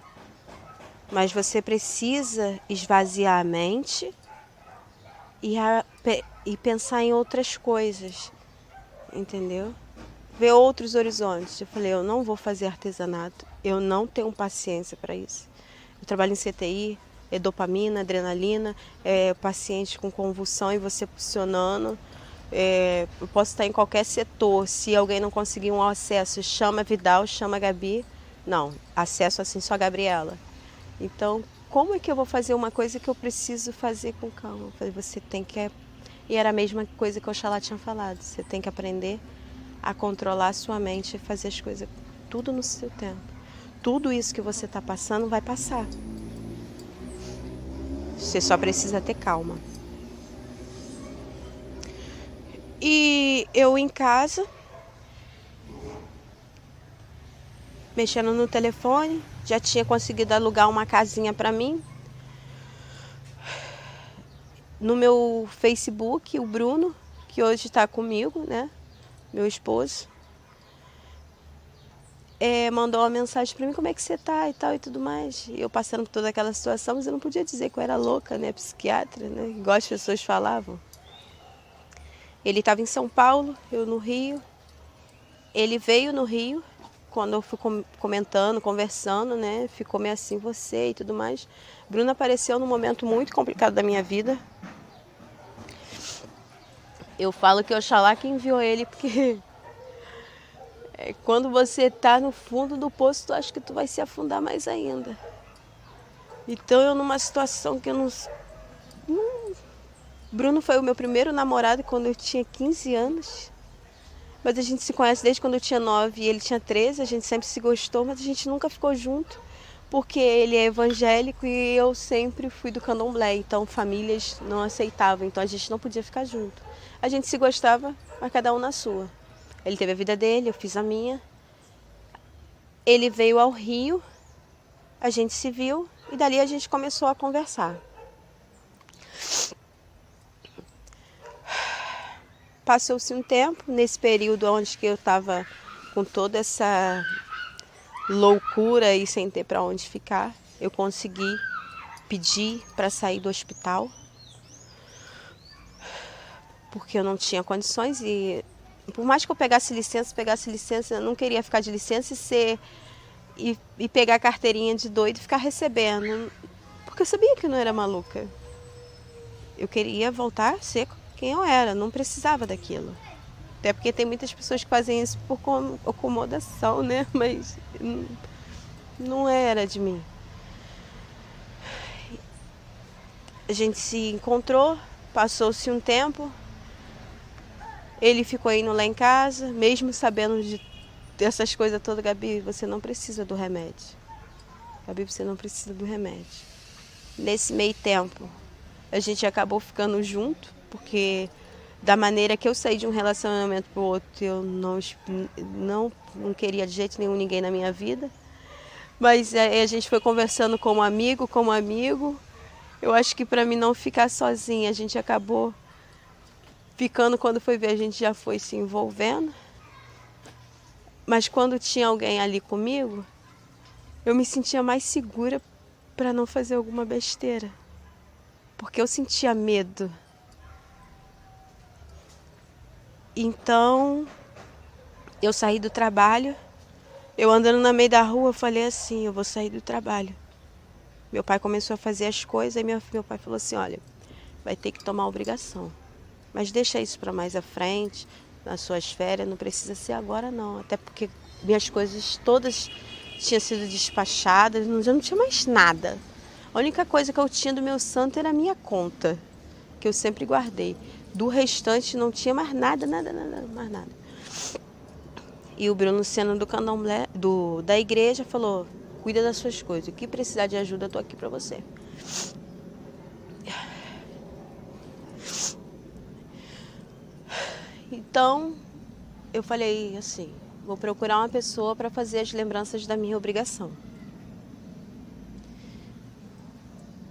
mas você precisa esvaziar a mente e pensar em outras coisas, entendeu? Ver outros horizontes. Eu falei, eu não vou fazer artesanato, eu não tenho paciência para isso. Eu trabalho em CTI, é dopamina, adrenalina, é paciente com convulsão e você funcionando. Eu posso estar em qualquer setor, se alguém não conseguir um acesso, chama a Vidal, chama a Gabi. Não, acesso assim só a Gabriela. Então, como é que eu vou fazer uma coisa que eu preciso fazer com calma? Eu falei, você tem que... E era a mesma coisa que o Oxalá tinha falado, você tem que aprender a controlar a sua mente e fazer as coisas tudo no seu tempo. Tudo isso que você está passando vai passar. Você só precisa ter calma. E eu em casa, mexendo no telefone, já tinha conseguido alugar uma casinha para mim. no meu Facebook, o Bruno, que hoje está comigo, né? Meu esposo, mandou uma mensagem para mim, como é que você tá e tal e tudo mais. E eu passando por toda aquela situação, mas eu não podia dizer que eu era louca, né? Psiquiatra, né? Igual as pessoas falavam. Ele estava em São Paulo, eu no Rio. Ele veio no Rio, quando eu fui comentando, conversando, né? Ficou meio assim, você e tudo mais. Bruno apareceu num momento muito complicado da minha vida. Eu falo que Oxalá que enviou ele, porque quando você tá no fundo do poço, tu acha que tu vai se afundar mais ainda. Então eu numa situação que eu não... Bruno foi o meu primeiro namorado quando eu tinha 15 anos. Mas a gente se conhece desde quando eu tinha 9 e ele tinha 13. A gente sempre se gostou, mas a gente nunca ficou junto. Porque ele é evangélico e eu sempre fui do candomblé. Então famílias não aceitavam, então a gente não podia ficar junto. A gente se gostava, mas cada um na sua. Ele teve a vida dele, eu fiz a minha. Ele veio ao Rio, a gente se viu e dali a gente começou a conversar. Passou-se um tempo, nesse período onde que eu estava com toda essa loucura e sem ter para onde ficar, eu consegui pedir para sair do hospital, porque eu não tinha condições e por mais que eu pegasse licença, eu não queria ficar de licença e pegar a carteirinha de doido e ficar recebendo, porque eu sabia que eu não era maluca. Eu queria voltar a ser quem eu era, não precisava daquilo. Até porque tem muitas pessoas que fazem isso por acomodação, né? Mas não era de mim. A gente se encontrou, passou-se um tempo. Ele ficou indo lá em casa, mesmo sabendo dessas coisas todas. Gabi, você não precisa do remédio. Gabi, você não precisa do remédio. Nesse meio tempo, a gente acabou ficando junto, porque da maneira que eu saí de um relacionamento para o outro, eu não queria de jeito nenhum ninguém na minha vida. Mas a gente foi conversando como amigo. Eu acho que para mim não ficar sozinha, a gente acabou ficando. Quando foi ver, a gente já foi se envolvendo. Mas quando tinha alguém ali comigo, eu me sentia mais segura para não fazer alguma besteira. Porque eu sentia medo. Então, eu saí do trabalho. Eu andando no meio da rua, eu falei assim, eu vou sair do trabalho. Meu pai começou a fazer as coisas, aí meu pai falou assim, olha, vai ter que tomar obrigação. Mas deixa isso para mais à frente, nas suas férias, não precisa ser agora não. Até porque minhas coisas todas tinham sido despachadas, já não tinha mais nada. A única coisa que eu tinha do meu santo era a minha conta, que eu sempre guardei. Do restante não tinha mais nada, mais nada. E o Bruno, sendo do candomblé, da igreja, falou, cuida das suas coisas, o que precisar de ajuda, eu tô aqui para você. Então, eu falei assim, vou procurar uma pessoa para fazer as lembranças da minha obrigação.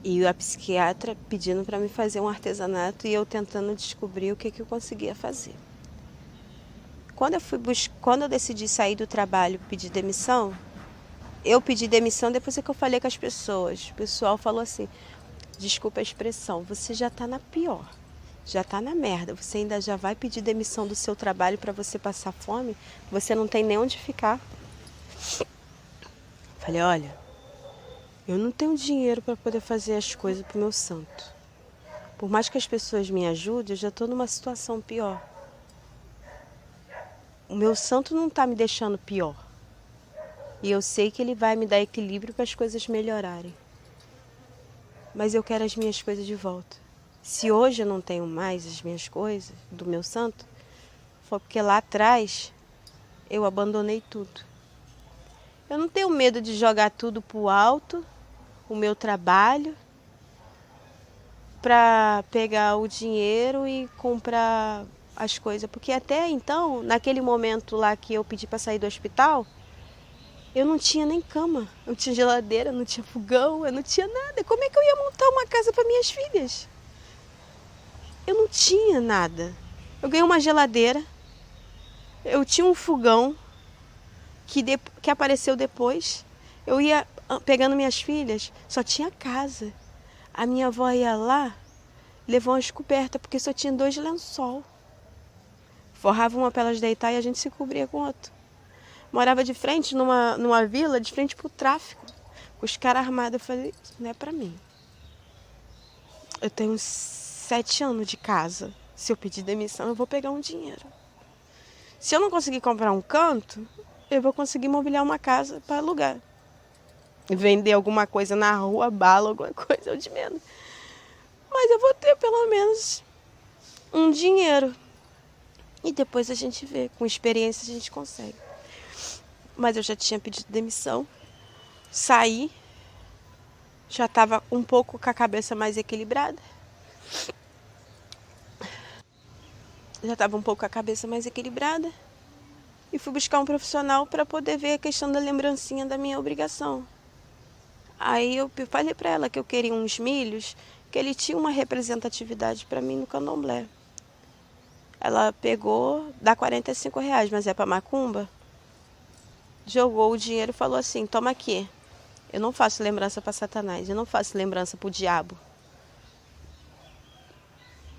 E a psiquiatra pedindo para me fazer um artesanato e eu tentando descobrir o que eu conseguia fazer. Quando eu decidi sair do trabalho e pedir demissão, eu pedi demissão depois que eu falei com as pessoas. O pessoal falou assim, desculpa a expressão, você já está na pior, já está na merda, você ainda já vai pedir demissão do seu trabalho para você passar fome? Você não tem nem onde ficar. Falei, olha, eu não tenho dinheiro para poder fazer as coisas pro meu santo. Por mais que as pessoas me ajudem, eu já estou numa situação pior. O meu santo não está me deixando pior. E eu sei que ele vai me dar equilíbrio para as coisas melhorarem. Mas eu quero as minhas coisas de volta. Se hoje eu não tenho mais as minhas coisas do meu santo, foi porque lá atrás eu abandonei tudo. Eu não tenho medo de jogar tudo pro alto, o meu trabalho, para pegar o dinheiro e comprar as coisas. Porque até então, naquele momento lá que eu pedi para sair do hospital, eu não tinha nem cama, não tinha geladeira, não tinha fogão, eu não tinha nada. Como é que eu ia montar uma casa para minhas filhas? eu não tinha nada. Eu ganhei uma geladeira, eu tinha um fogão que apareceu depois. Eu ia pegando minhas filhas, só tinha casa. A minha avó ia lá, levou umas cobertas, porque só tinha 2 lençol. Forrava uma para elas deitar e a gente se cobria com outra. Morava de frente, numa vila, de frente pro tráfico. Com os caras armados. Eu falei, isso não é para mim. Eu tenho uns 7 anos de casa. Se eu pedir demissão, eu vou pegar um dinheiro. Se eu não conseguir comprar um canto, eu vou conseguir mobiliar uma casa para alugar. Vender alguma coisa na rua, bala, alguma coisa, é o de menos. Mas eu vou ter pelo menos um dinheiro. E depois a gente vê, com experiência a gente consegue. Mas eu já tinha pedido demissão, saí, já estava um pouco com a cabeça mais equilibrada. E fui buscar um profissional para poder ver a questão da lembrancinha da minha obrigação. Aí eu falei para ela que eu queria uns milhos, que ele tinha uma representatividade para mim no candomblé. Ela pegou, dá R$ 45, mas é para macumba. Jogou o dinheiro e falou assim, toma aqui. Eu não faço lembrança para Satanás, eu não faço lembrança para o diabo.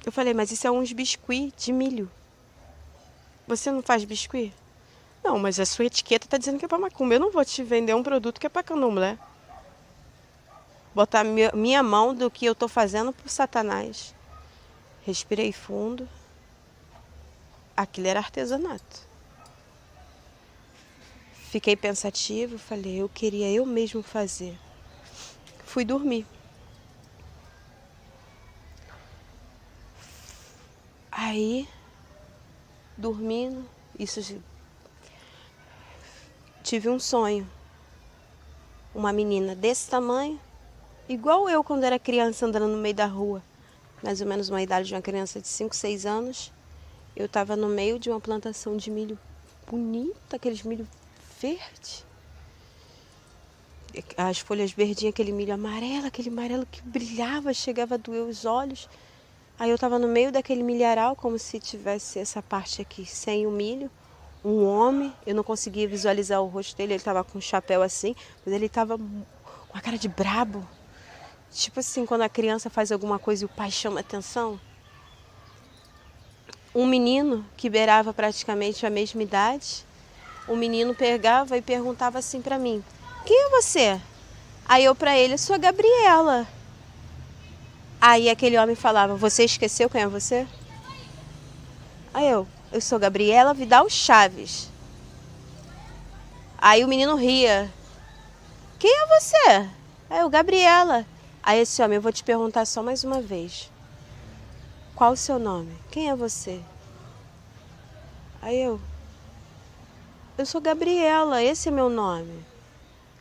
Eu falei, mas isso é uns biscuit de milho. Você não faz biscuit? Não, mas a sua etiqueta está dizendo que é para macumba. Eu não vou te vender um produto que é para candomblé. Botar minha mão do que eu estou fazendo para Satanás. Respirei fundo. Aquilo era artesanato. Fiquei pensativa, falei, eu queria eu mesmo fazer. Fui dormir. Aí, dormindo, tive um sonho. Uma menina desse tamanho, igual eu quando era criança andando no meio da rua. Mais ou menos uma idade de uma criança de 5, 6 anos. Eu estava no meio de uma plantação de milho bonita, aqueles milho verde. As folhas verdinhas, aquele milho amarelo, aquele amarelo que brilhava, chegava a doer os olhos. Aí eu estava no meio daquele milharal, como se tivesse essa parte aqui sem o milho. Um homem, eu não conseguia visualizar o rosto dele, ele estava com um chapéu assim, mas ele estava com a cara de brabo. Tipo assim, quando a criança faz alguma coisa e o pai chama atenção. Um menino que beirava praticamente a mesma idade, o menino pegava e perguntava assim para mim, quem é você? Aí eu para ele, sou a Gabriela. Aí aquele homem falava, você esqueceu quem é você? Aí eu sou Gabriela Vidal Chaves. Aí o menino ria, quem é você? Aí eu, Gabriela. Aí esse homem, eu vou te perguntar só mais uma vez. Qual o seu nome? Quem é você? Aí eu sou Gabriela, esse é meu nome.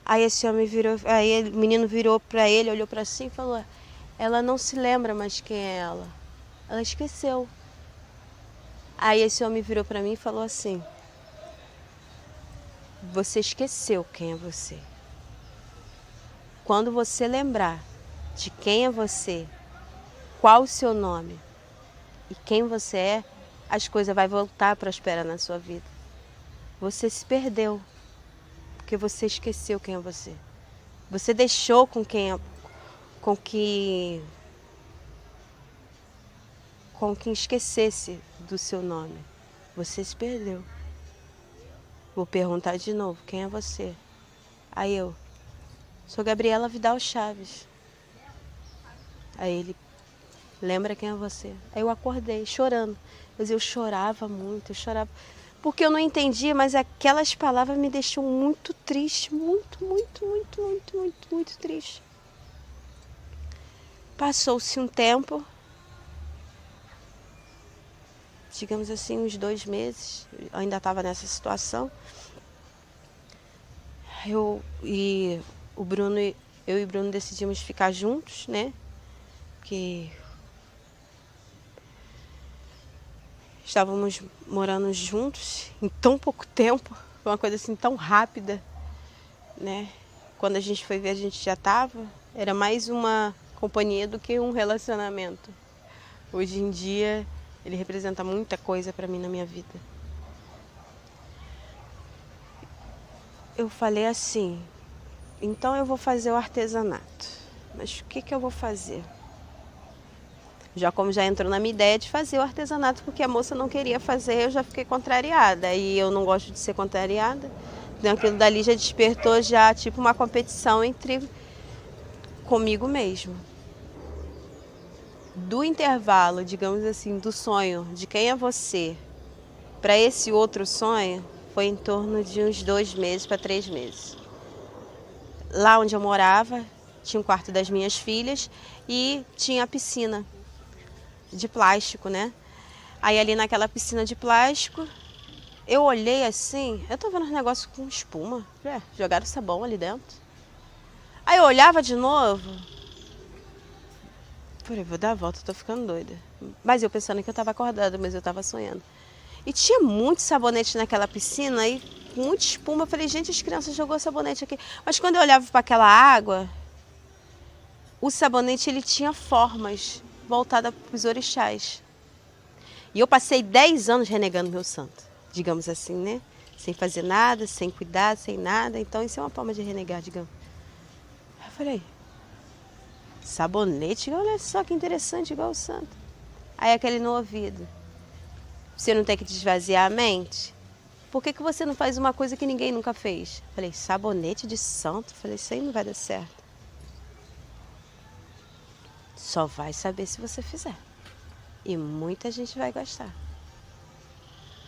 Aí esse homem virou, aí o menino virou para ele, olhou para si e falou, ela não se lembra mais quem é ela. Ela esqueceu. Aí esse homem virou para mim e falou assim, você esqueceu quem é você. Quando você lembrar de quem é você, qual o seu nome e quem você é, as coisas vão voltar a prosperar na sua vida. Você se perdeu, porque você esqueceu quem é você. Você deixou com quem esquecesse do seu nome. Você se perdeu. Vou perguntar de novo, quem é você? Aí eu, sou Gabriela Vidal Chaves. Aí ele, lembra quem é você? Aí eu acordei chorando. Mas eu chorava muito, eu chorava. Porque eu não entendia, mas aquelas palavras me deixou muito triste. Muito triste. Passou-se um tempo. Digamos assim, uns 2 meses. Eu ainda estava nessa situação. Eu e o Bruno decidimos ficar juntos, né? Porque estávamos morando juntos em tão pouco tempo, foi uma coisa assim tão rápida, né? Quando a gente foi ver, a gente já estava, era mais uma companhia do que um relacionamento, Hoje em dia, ele representa muita coisa para mim na minha vida. Eu falei assim, então eu vou fazer o artesanato. Mas o que eu vou fazer? Como já entrou na minha ideia de fazer o artesanato, porque a moça não queria fazer, eu já fiquei contrariada. E eu não gosto de ser contrariada. Então aquilo dali já despertou já tipo uma competição comigo mesmo. Do intervalo, digamos assim, do sonho de quem é você para esse outro sonho, foi em torno de uns 2 meses para 3 meses. Lá onde eu morava, tinha o quarto das minhas filhas e tinha a piscina de plástico, né? Aí ali naquela piscina de plástico, eu olhei assim, eu tô vendo uns negócios com espuma. Jogaram sabão ali dentro. Aí eu olhava de novo. Falei, vou dar a volta, tô ficando doida. Mas eu pensando que eu tava acordada, mas eu tava sonhando. E tinha muito sabonete naquela piscina e muita espuma. Eu falei, gente, as crianças jogou sabonete aqui. Mas quando eu olhava para aquela água, o sabonete ele tinha formas voltada para os orixás. E eu passei 10 anos renegando meu santo, digamos assim, né? Sem fazer nada, sem cuidar, sem nada. Então isso é uma forma de renegar, digamos. Aí eu falei, sabonete, olha só que interessante, igual o santo. Aí aquele no ouvido, você não tem que desvaziar a mente? Por que você não faz uma coisa que ninguém nunca fez? Falei, sabonete de santo? Falei, isso aí não vai dar certo. Só vai saber se você fizer. E muita gente vai gostar.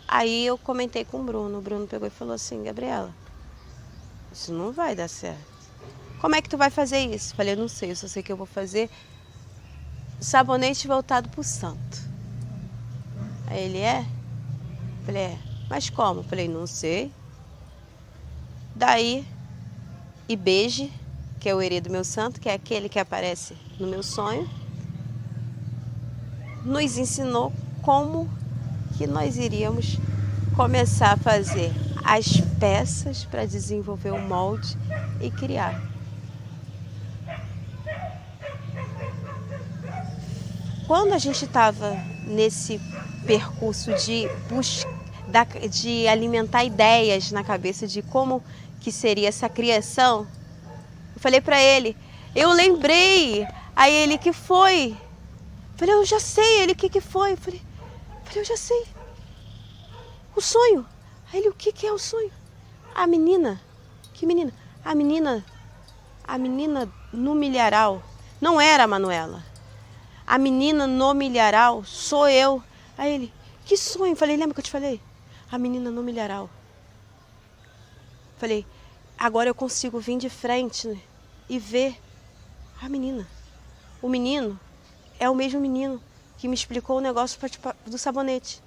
Aí eu comentei com o Bruno. O Bruno pegou e falou assim, Gabriela, isso não vai dar certo. Como é que tu vai fazer isso? Falei, eu não sei, eu só sei que eu vou fazer sabonete voltado pro santo. Aí ele, Falei, mas como? Falei, não sei. Daí, Ibeje, que é o herê do meu santo, que é aquele que aparece no meu sonho, nos ensinou como que nós iríamos começar a fazer as peças para desenvolver o molde e criar. Quando a gente estava nesse percurso de alimentar ideias na cabeça de como que seria essa criação, eu falei para ele, eu lembrei. Aí ele, que foi? Falei, eu já sei. Ele, que foi? Falei, eu já sei. O sonho. Aí ele, o que é o sonho? A menina. Que menina? A menina no milharal. Não era a Manuela. A menina no milharal sou eu. Aí ele, que sonho? Falei, lembra que eu te falei? A menina no milharal. Falei, agora eu consigo vir de frente, né, e ver a menina. O menino é o mesmo menino que me explicou o negócio do sabonete.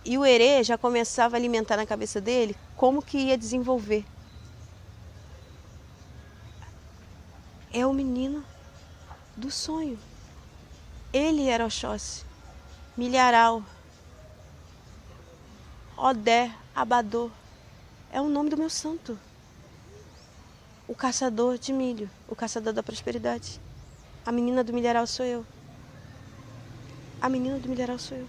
E o herê já começava a alimentar na cabeça dele como que ia desenvolver. É o menino do sonho. Ele era Oxóssi, milharal, Odé, Abadô. É o nome do meu santo. O caçador de milho, o caçador da prosperidade. A menina do milharal sou eu. A menina do milharal sou eu.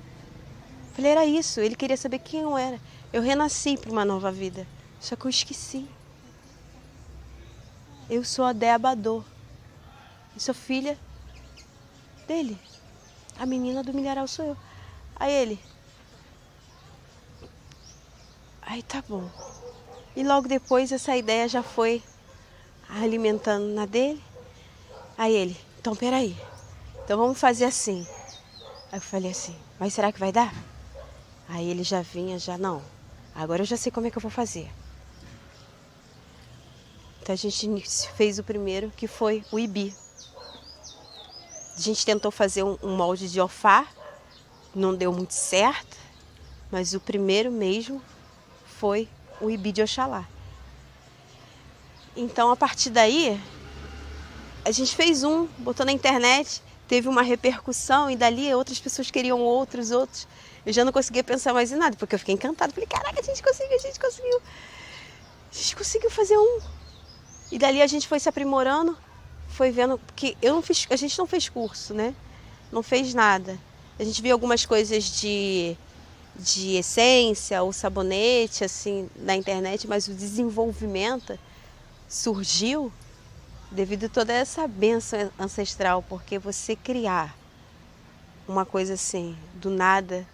Falei, era isso. Ele queria saber quem eu era. Eu renasci para uma nova vida. Só que eu esqueci. Eu sou Odé Abadô. E sou filha dele. A menina do milharal sou eu. Aí ele... Aí tá bom. E logo depois essa ideia já foi alimentando na dele. Aí ele, então peraí, então vamos fazer assim. Aí eu falei assim, mas será que vai dar? Aí ele já vinha, não, agora eu já sei como é que eu vou fazer. Então a gente fez o primeiro, que foi o Ibi. A gente tentou fazer um molde de Ofá, não deu muito certo, mas o primeiro mesmo foi o Ibi de Oxalá. Então, a partir daí, a gente fez botou na internet, teve uma repercussão e dali outras pessoas queriam outros. Eu já não conseguia pensar mais em nada, porque eu fiquei encantada. Falei, caraca, a gente conseguiu fazer um. E dali a gente foi se aprimorando, foi vendo que a gente não fez curso, né? não fez nada. A gente viu algumas coisas de essência ou sabonete assim na internet, mas o desenvolvimento surgiu devido a toda essa bênção ancestral, porque você criar uma coisa assim do nada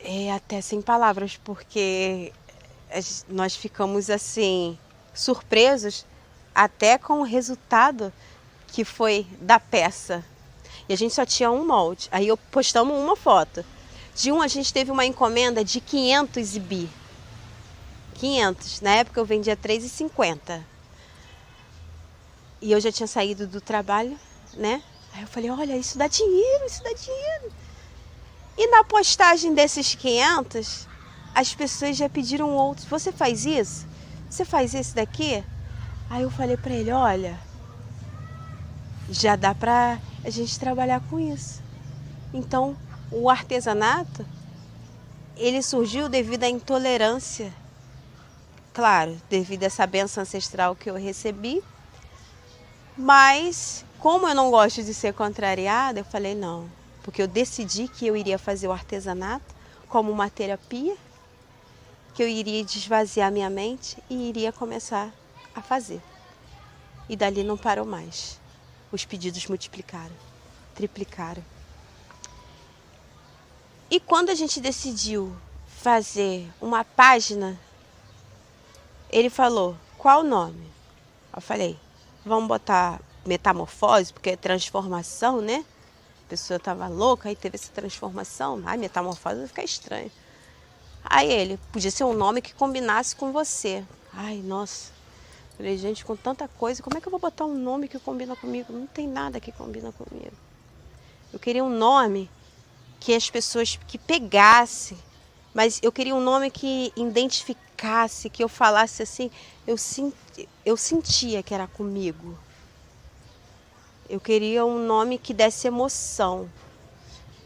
é até sem palavras, porque nós ficamos assim surpresos até com o resultado que foi da peça. E a gente só tinha um molde. Aí eu postamos uma foto. De um a gente teve uma encomenda de 500 ibi. 500. Na época eu vendia 3,50. E eu já tinha saído do trabalho, né? Aí eu falei, olha, isso dá dinheiro, isso dá dinheiro. E na postagem desses 500, as pessoas já pediram outros. Você faz isso? Você faz esse daqui? Aí eu falei para ele, olha, já dá para a gente trabalhar com isso. Então, o artesanato, ele surgiu devido à intolerância. Claro, devido a essa bênção ancestral que eu recebi. Mas, como eu não gosto de ser contrariada, eu falei não. Porque eu decidi que eu iria fazer o artesanato como uma terapia, que eu iria desvaziar minha mente e iria começar a fazer. E dali não parou mais. Os pedidos multiplicaram, triplicaram. E quando a gente decidiu fazer uma página, ele falou, qual o nome? Eu falei, vamos botar metamorfose, porque é transformação, né? A pessoa estava louca, aí teve essa transformação. Ai, metamorfose vai ficar estranho. Aí ele, podia ser um nome que combinasse com você. Ai, nossa. Falei, gente, com tanta coisa, como é que eu vou botar um nome que combina comigo? Não tem nada que combina comigo. Eu queria um nome que as pessoas que pegassem, mas eu queria um nome que identificasse, que eu falasse assim, eu sentia que era comigo. Eu queria um nome que desse emoção.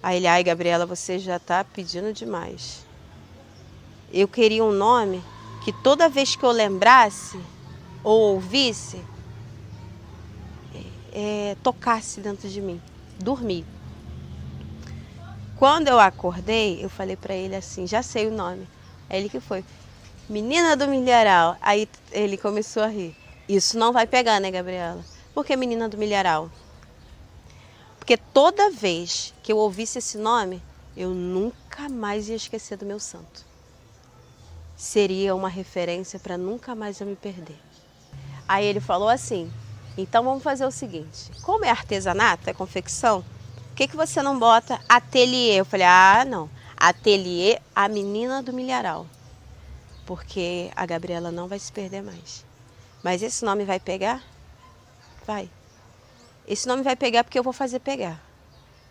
Aí ele, ai, Gabriela, você já está pedindo demais. Eu queria um nome que toda vez que eu lembrasse ou ouvisse, tocasse dentro de mim, dormir. Quando eu acordei, eu falei para ele assim, já sei o nome. Aí ele que foi, Menina do Milharal. Aí ele começou a rir. Isso não vai pegar, né, Gabriela? Por que Menina do Milharal? Porque toda vez que eu ouvisse esse nome, eu nunca mais ia esquecer do meu santo. Seria uma referência para nunca mais eu me perder. Aí ele falou assim, então vamos fazer o seguinte, como é artesanato, é confecção, por que você não bota ateliê? Eu falei, não, ateliê a Menina do Milharal, porque a Gabriela não vai se perder mais. Mas esse nome vai pegar? Vai. Esse nome vai pegar porque eu vou fazer pegar.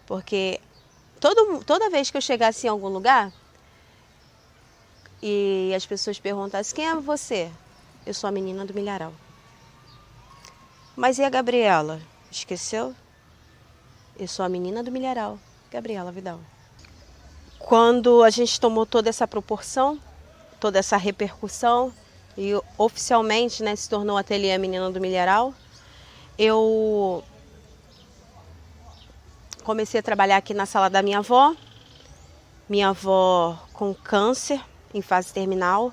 Porque toda vez que eu chegasse em algum lugar e as pessoas perguntassem, quem é você? Eu sou a Menina do Milharal. Mas e a Gabriela? Esqueceu? Eu sou a Menina do Milharal, Gabriela Vidal. Quando a gente tomou toda essa proporção, toda essa repercussão, e oficialmente, né, se tornou o ateliê Menina do Milharal, eu comecei a trabalhar aqui na sala da minha avó com câncer, em fase terminal,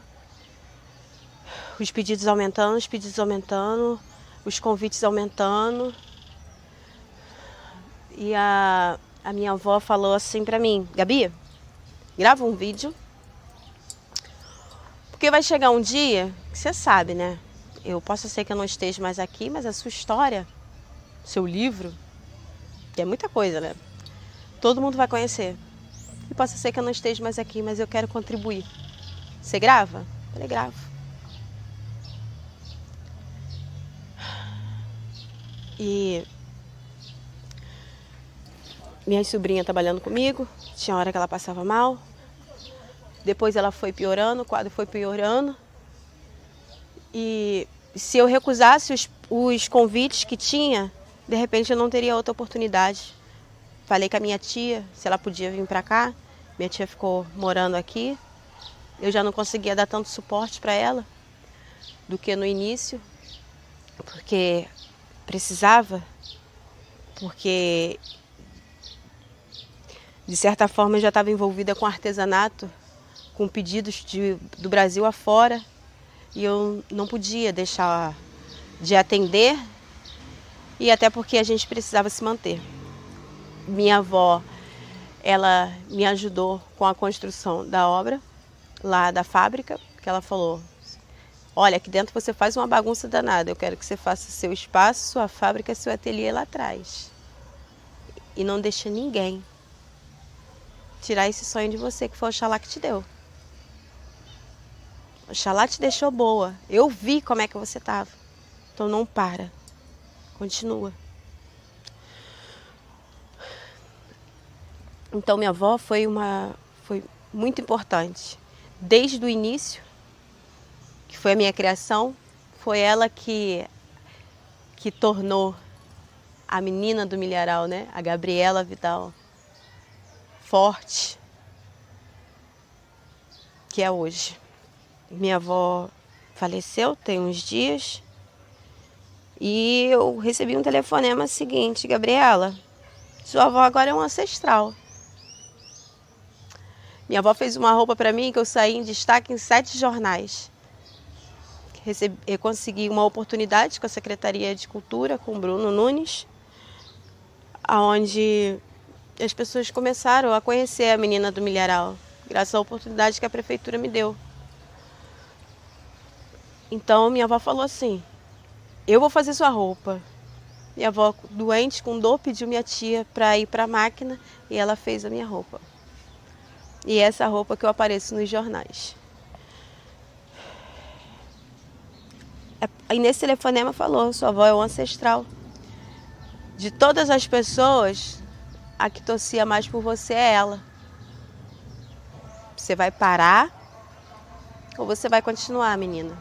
os pedidos aumentando, os convites aumentando. E a minha avó falou assim pra mim, Gabi, grava um vídeo, porque vai chegar um dia que você sabe, né? Eu posso ser que eu não esteja mais aqui, mas a sua história, seu livro, que é muita coisa, né? Todo mundo vai conhecer. E posso ser que eu não esteja mais aqui, mas eu quero contribuir. Você grava? Eu falei, gravo. E minha sobrinha trabalhando comigo, tinha hora que ela passava mal. Depois ela foi piorando, o quadro foi piorando. E se eu recusasse os convites que tinha, de repente eu não teria outra oportunidade. Falei com a minha tia, se ela podia vir para cá. Minha tia ficou morando aqui. Eu já não conseguia dar tanto suporte para ela do que no início, porque precisava, porque de certa forma eu já estava envolvida com artesanato, com pedidos do Brasil afora, e eu não podia deixar de atender, e até porque a gente precisava se manter. Minha avó, ela me ajudou com a construção da obra, lá da fábrica, que ela falou: olha, aqui dentro você faz uma bagunça danada, eu quero que você faça seu espaço, sua fábrica, seu ateliê lá atrás. E não deixa ninguém tirar esse sonho de você, que foi o Oxalá que te deu. Oxalá te deixou boa. Eu vi como é que você estava. Então não para. Continua. Então minha avó foi muito importante. Desde o início, que foi a minha criação, foi ela que tornou a menina do milharal, né? A Gabriela Vidal, forte, que é hoje. Minha avó faleceu tem uns dias e eu recebi um telefonema seguinte: Gabriela, sua avó agora é um ancestral. Minha avó fez uma roupa para mim que eu saí em destaque em 7 jornais. Eu consegui uma oportunidade com a Secretaria de Cultura, com o Bruno Nunes, onde as pessoas começaram a conhecer a menina do milharal, graças à oportunidade que a prefeitura me deu. Então minha avó falou assim: eu vou fazer sua roupa. Minha avó, doente, com dor, pediu minha tia para ir para a máquina e ela fez a minha roupa. E essa roupa que eu apareço nos jornais. E nesse telefonema falou: sua avó é um ancestral. De todas as pessoas, a que torcia mais por você é ela. Você vai parar ou você vai continuar, menina?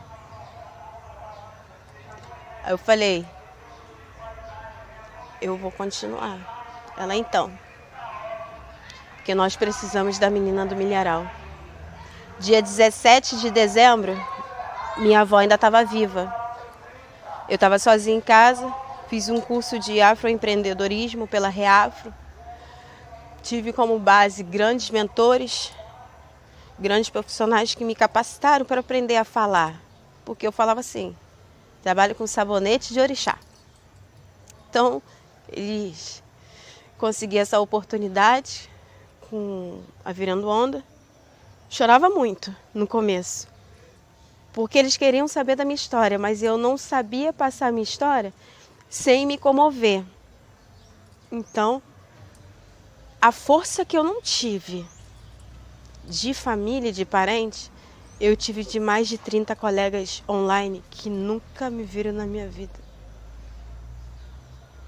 Aí eu falei: eu vou continuar. Ela: então, porque nós precisamos da menina do milharal. Dia 17 de dezembro, minha avó ainda estava viva. Eu estava sozinha em casa, fiz um curso de afroempreendedorismo pela Reafro. Tive como base grandes mentores, grandes profissionais que me capacitaram para aprender a falar. Porque eu falava assim: trabalho com sabonete de orixá. Então, eles conseguiram essa oportunidade com a Virando Onda. Chorava muito no começo, porque eles queriam saber da minha história, mas eu não sabia passar a minha história sem me comover. Então, a força que eu não tive de família e de parente, eu tive de mais de 30 colegas online que nunca me viram na minha vida.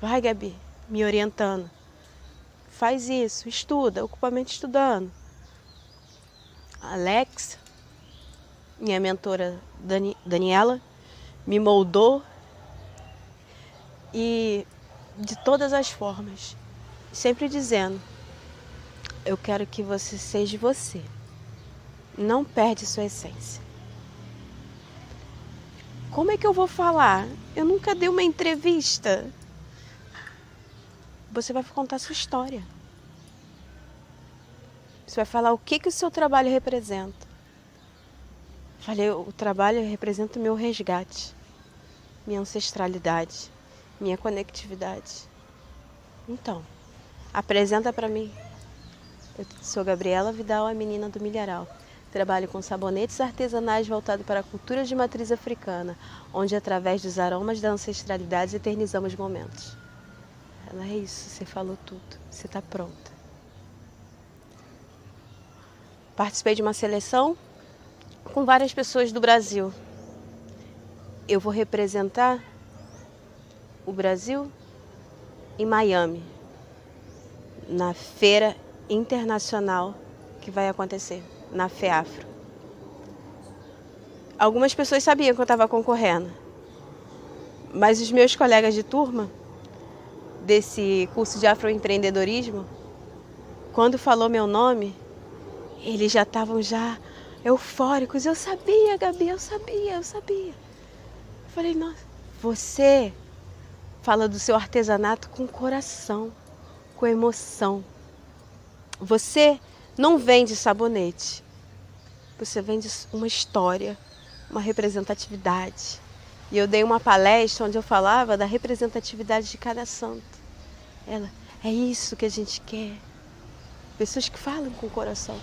Vai, Gabi, me orientando. Faz isso, estuda, ocupa a mente estudando. Alex, minha mentora Daniela, me moldou e de todas as formas, sempre dizendo: eu quero que você seja você, não perde sua essência. Como é que eu vou falar? Eu nunca dei uma entrevista. Você vai contar a sua história. Você vai falar o que o seu trabalho representa. Falei: o trabalho representa o meu resgate, minha ancestralidade, minha conectividade. Então, apresenta para mim. Eu sou Gabriela Vidal, a menina do milharal. Trabalho com sabonetes artesanais voltados para a cultura de matriz africana, onde através dos aromas da ancestralidade eternizamos momentos. Ela: é isso, você falou tudo, você está pronta. Participei de uma seleção com várias pessoas do Brasil. Eu vou representar o Brasil em Miami, na feira internacional que vai acontecer, na FEAFRO. Algumas pessoas sabiam que eu estava concorrendo, mas os meus colegas de turma desse curso de afroempreendedorismo, quando falou meu nome, eles já estavam eufóricos. Eu sabia, Gabi, eu sabia. Eu falei: nossa, você fala do seu artesanato com coração, com emoção. Você não vende sabonete, você vende uma história, uma representatividade. E eu dei uma palestra onde eu falava da representatividade de cada santo. Ela, é isso que a gente quer. Pessoas que falam com o coração.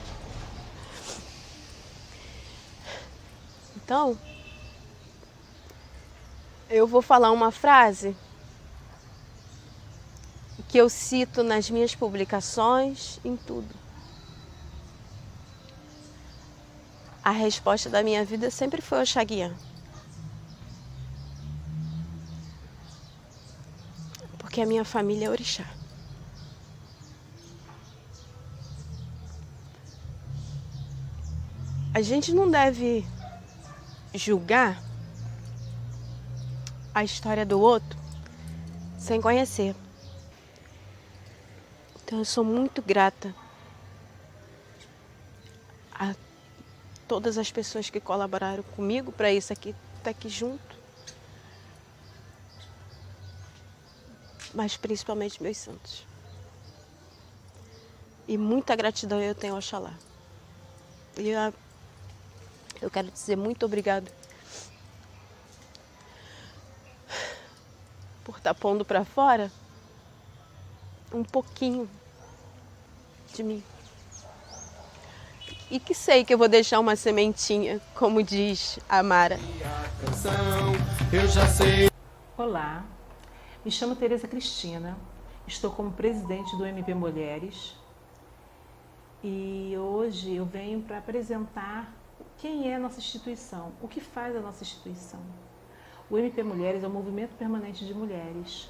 Então, eu vou falar uma frase que eu cito nas minhas publicações, em tudo. A resposta da minha vida sempre foi Oxaguian. Porque a minha família é orixá. A gente não deve julgar a história do outro sem conhecer. Então eu sou muito grata a todas as pessoas que colaboraram comigo para isso aqui, estar aqui junto. Mas principalmente meus santos. E muita gratidão eu tenho ao Oxalá. E eu quero dizer muito obrigado por estar pondo para fora um pouquinho de mim. E que sei que eu vou deixar uma sementinha, como diz a Mara. Olá, me chamo Tereza Cristina, estou como presidente do MP Mulheres e hoje eu venho para apresentar quem é a nossa instituição, o que faz a nossa instituição. O MP Mulheres é o Movimento Permanente de Mulheres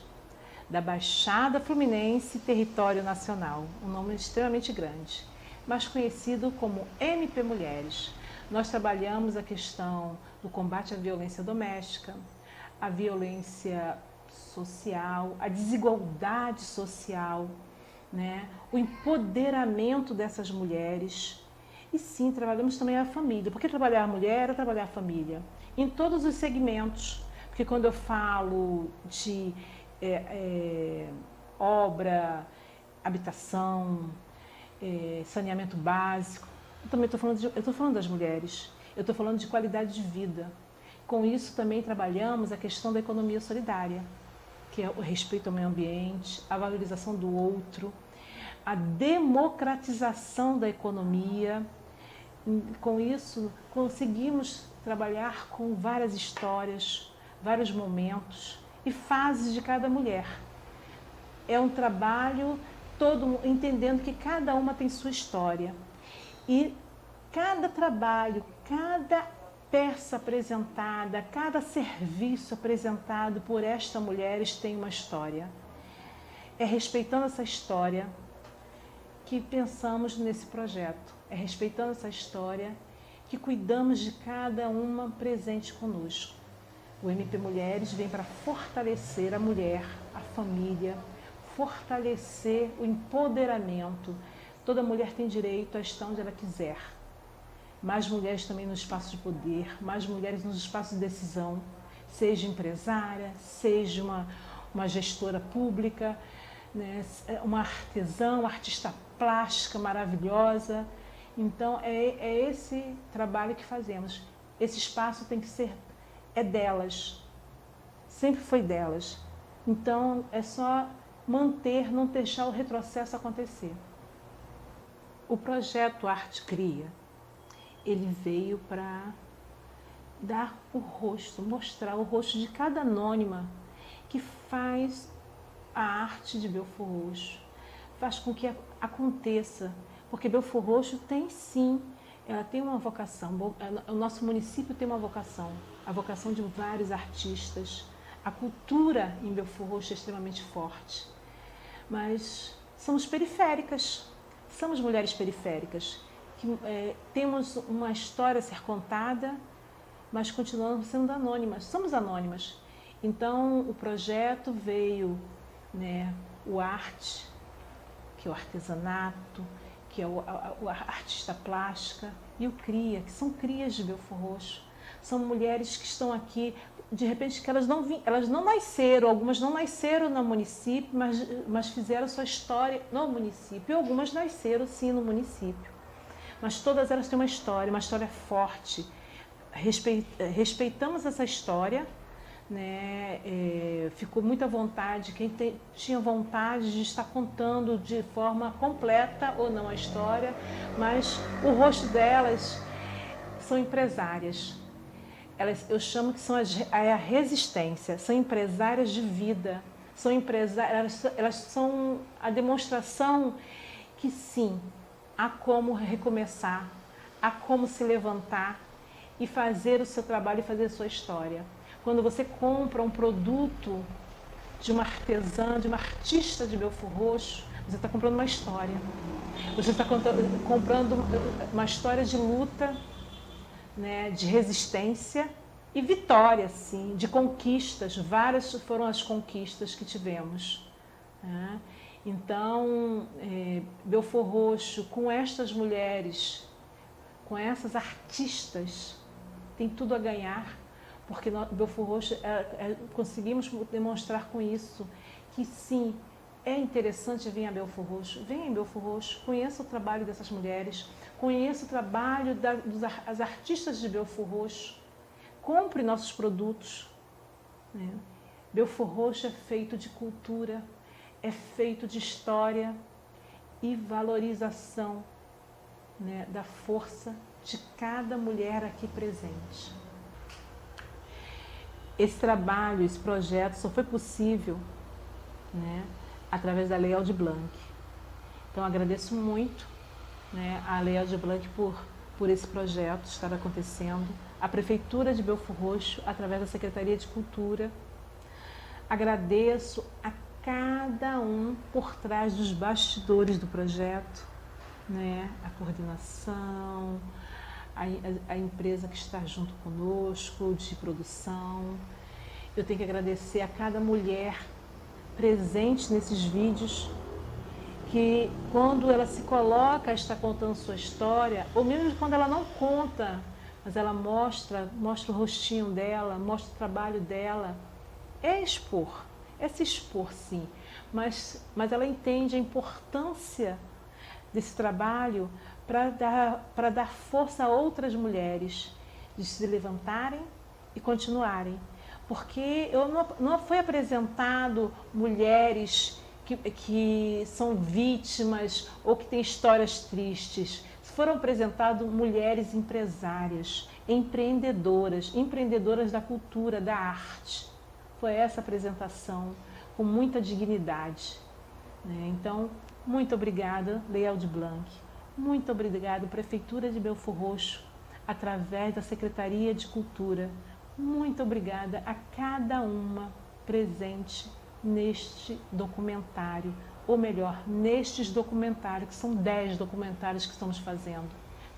da Baixada Fluminense, território nacional, um nome extremamente grande, mas conhecido como MP Mulheres. Nós trabalhamos a questão do combate à violência doméstica, à violência social, à desigualdade social, né? O empoderamento dessas mulheres. E sim, trabalhamos também a família, porque trabalhar a mulher é trabalhar a família, em todos os segmentos, porque quando eu falo de obra, habitação, saneamento básico, eu também estou falando das mulheres, eu estou falando de qualidade de vida. Com isso também trabalhamos a questão da economia solidária, que é o respeito ao meio ambiente, a valorização do outro, a democratização da economia. Com isso, conseguimos trabalhar com várias histórias, vários momentos e fases de cada mulher. É um trabalho todo entendendo que cada uma tem sua história. E cada trabalho, cada peça apresentada, cada serviço apresentado por esta mulheres tem uma história. É respeitando essa história que pensamos nesse projeto. É respeitando essa história que cuidamos de cada uma presente conosco. O MP Mulheres vem para fortalecer a mulher, a família, fortalecer o empoderamento. Toda mulher tem direito a estar onde ela quiser. Mais mulheres também no espaço de poder, mais mulheres nos espaços de decisão, seja empresária, seja uma gestora pública, né, uma artesã, uma artista plástica maravilhosa. Então é esse trabalho que fazemos. Esse espaço tem que ser delas, sempre foi delas. Então é só manter, não deixar o retrocesso acontecer. O projeto Arte Cria, ele veio para dar o rosto, mostrar o rosto de cada anônima que faz a arte de Belfor Roxo, faz com que aconteça, porque Belfor Roxo tem sim, ela tem uma vocação, o nosso município tem uma vocação, a vocação de vários artistas, a cultura em Belfor Roxo é extremamente forte, mas somos periféricas, somos mulheres periféricas, que temos uma história a ser contada, mas continuamos sendo anônimas, somos anônimas. Então o projeto veio, né, o arte, que é o artesanato, que é a artista plástica, e o CRIA, que são crias de Belfor Roxo. são mulheres que estão aqui, de repente, que elas não nasceram, algumas não nasceram no município, mas fizeram sua história no município. E algumas nasceram, sim, no município. Mas todas elas têm uma história forte. Respeitamos essa história, né? Ficou muita vontade, quem tinha vontade de estar contando de forma completa ou não a história, mas o rosto delas são empresárias. Eu chamo que são a resistência, são empresárias de vida, elas são a demonstração que sim, há como recomeçar, há como se levantar e fazer o seu trabalho e fazer a sua história. Quando você compra um produto de uma artesã, de uma artista de Belfor Roxo, você está comprando uma história. Você está comprando uma história de luta, né, de resistência e vitória, sim, de conquistas. Várias foram as conquistas que tivemos, né? Então, Belfor Roxo, com estas mulheres, com essas artistas, tem tudo a ganhar, porque Belfor Roxo conseguimos demonstrar com isso que sim, é interessante vir a Belfor Roxo. Venha em Belfor Roxo, conheça o trabalho dessas mulheres, conheça o trabalho das artistas de Belfor Roxo, compre nossos produtos, né? Belfor Roxo é feito de cultura, é feito de história e valorização, né, da força de cada mulher aqui presente. Esse trabalho, esse projeto só foi possível, né, através da Lei Aldir Blanc. Então agradeço muito, né, a Lei Aldir Blanc por esse projeto estar acontecendo, a Prefeitura de Belfor Roxo, através da Secretaria de Cultura. Agradeço a cada um por trás dos bastidores do projeto, né, a coordenação, a empresa que está junto conosco, de produção. Eu tenho que agradecer a cada mulher presente nesses vídeos, que quando ela se coloca, está contando sua história, ou mesmo quando ela não conta, mas ela mostra o rostinho dela, mostra o trabalho dela, é expor, é se expor sim, mas ela entende a importância desse trabalho para dar força a outras mulheres de se levantarem e continuarem. Porque não foi apresentado mulheres que são vítimas ou que têm histórias tristes. Foram apresentadas mulheres empresárias, empreendedoras da cultura, da arte. Foi essa apresentação, com muita dignidade, né? Então, muito obrigada, Lei Aldir Blanc. Muito obrigada, Prefeitura de Belfor Roxo, através da Secretaria de Cultura. Muito obrigada a cada uma presente neste documentário, ou melhor, nestes documentários, que são 10 documentários que estamos fazendo,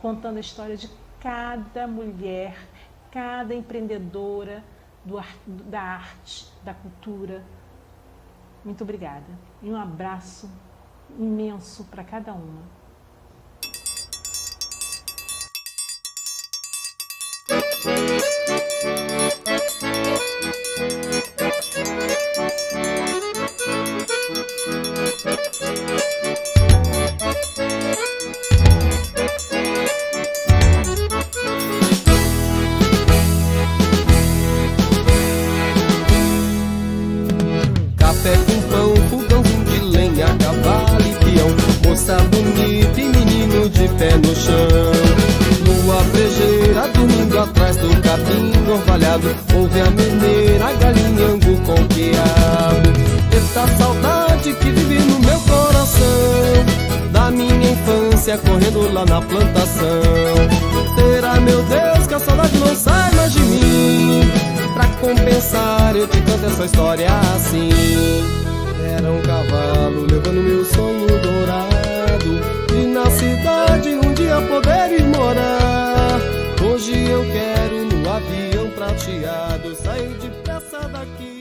contando a história de cada mulher, cada empreendedora da arte, da cultura. Muito obrigada. E um abraço imenso para cada uma. Café com pão, fogãozinho de lenha, cavalo e peão, moça bonita e menino de pé no chão. Lua brejeira dormindo atrás do capim orvalhado, ouve a meneira, a galinha, angu com quiabo. Essa saudade que vive no meu coração, da minha infância correndo lá na plantação. Será, meu Deus, que a saudade não sai mais de mim? Pra compensar eu te canto essa história assim. Era um cavalo levando meu sonho dourado, e na cidade um dia poder ir morar. Hoje eu quero no avião prateado sair depressa daqui.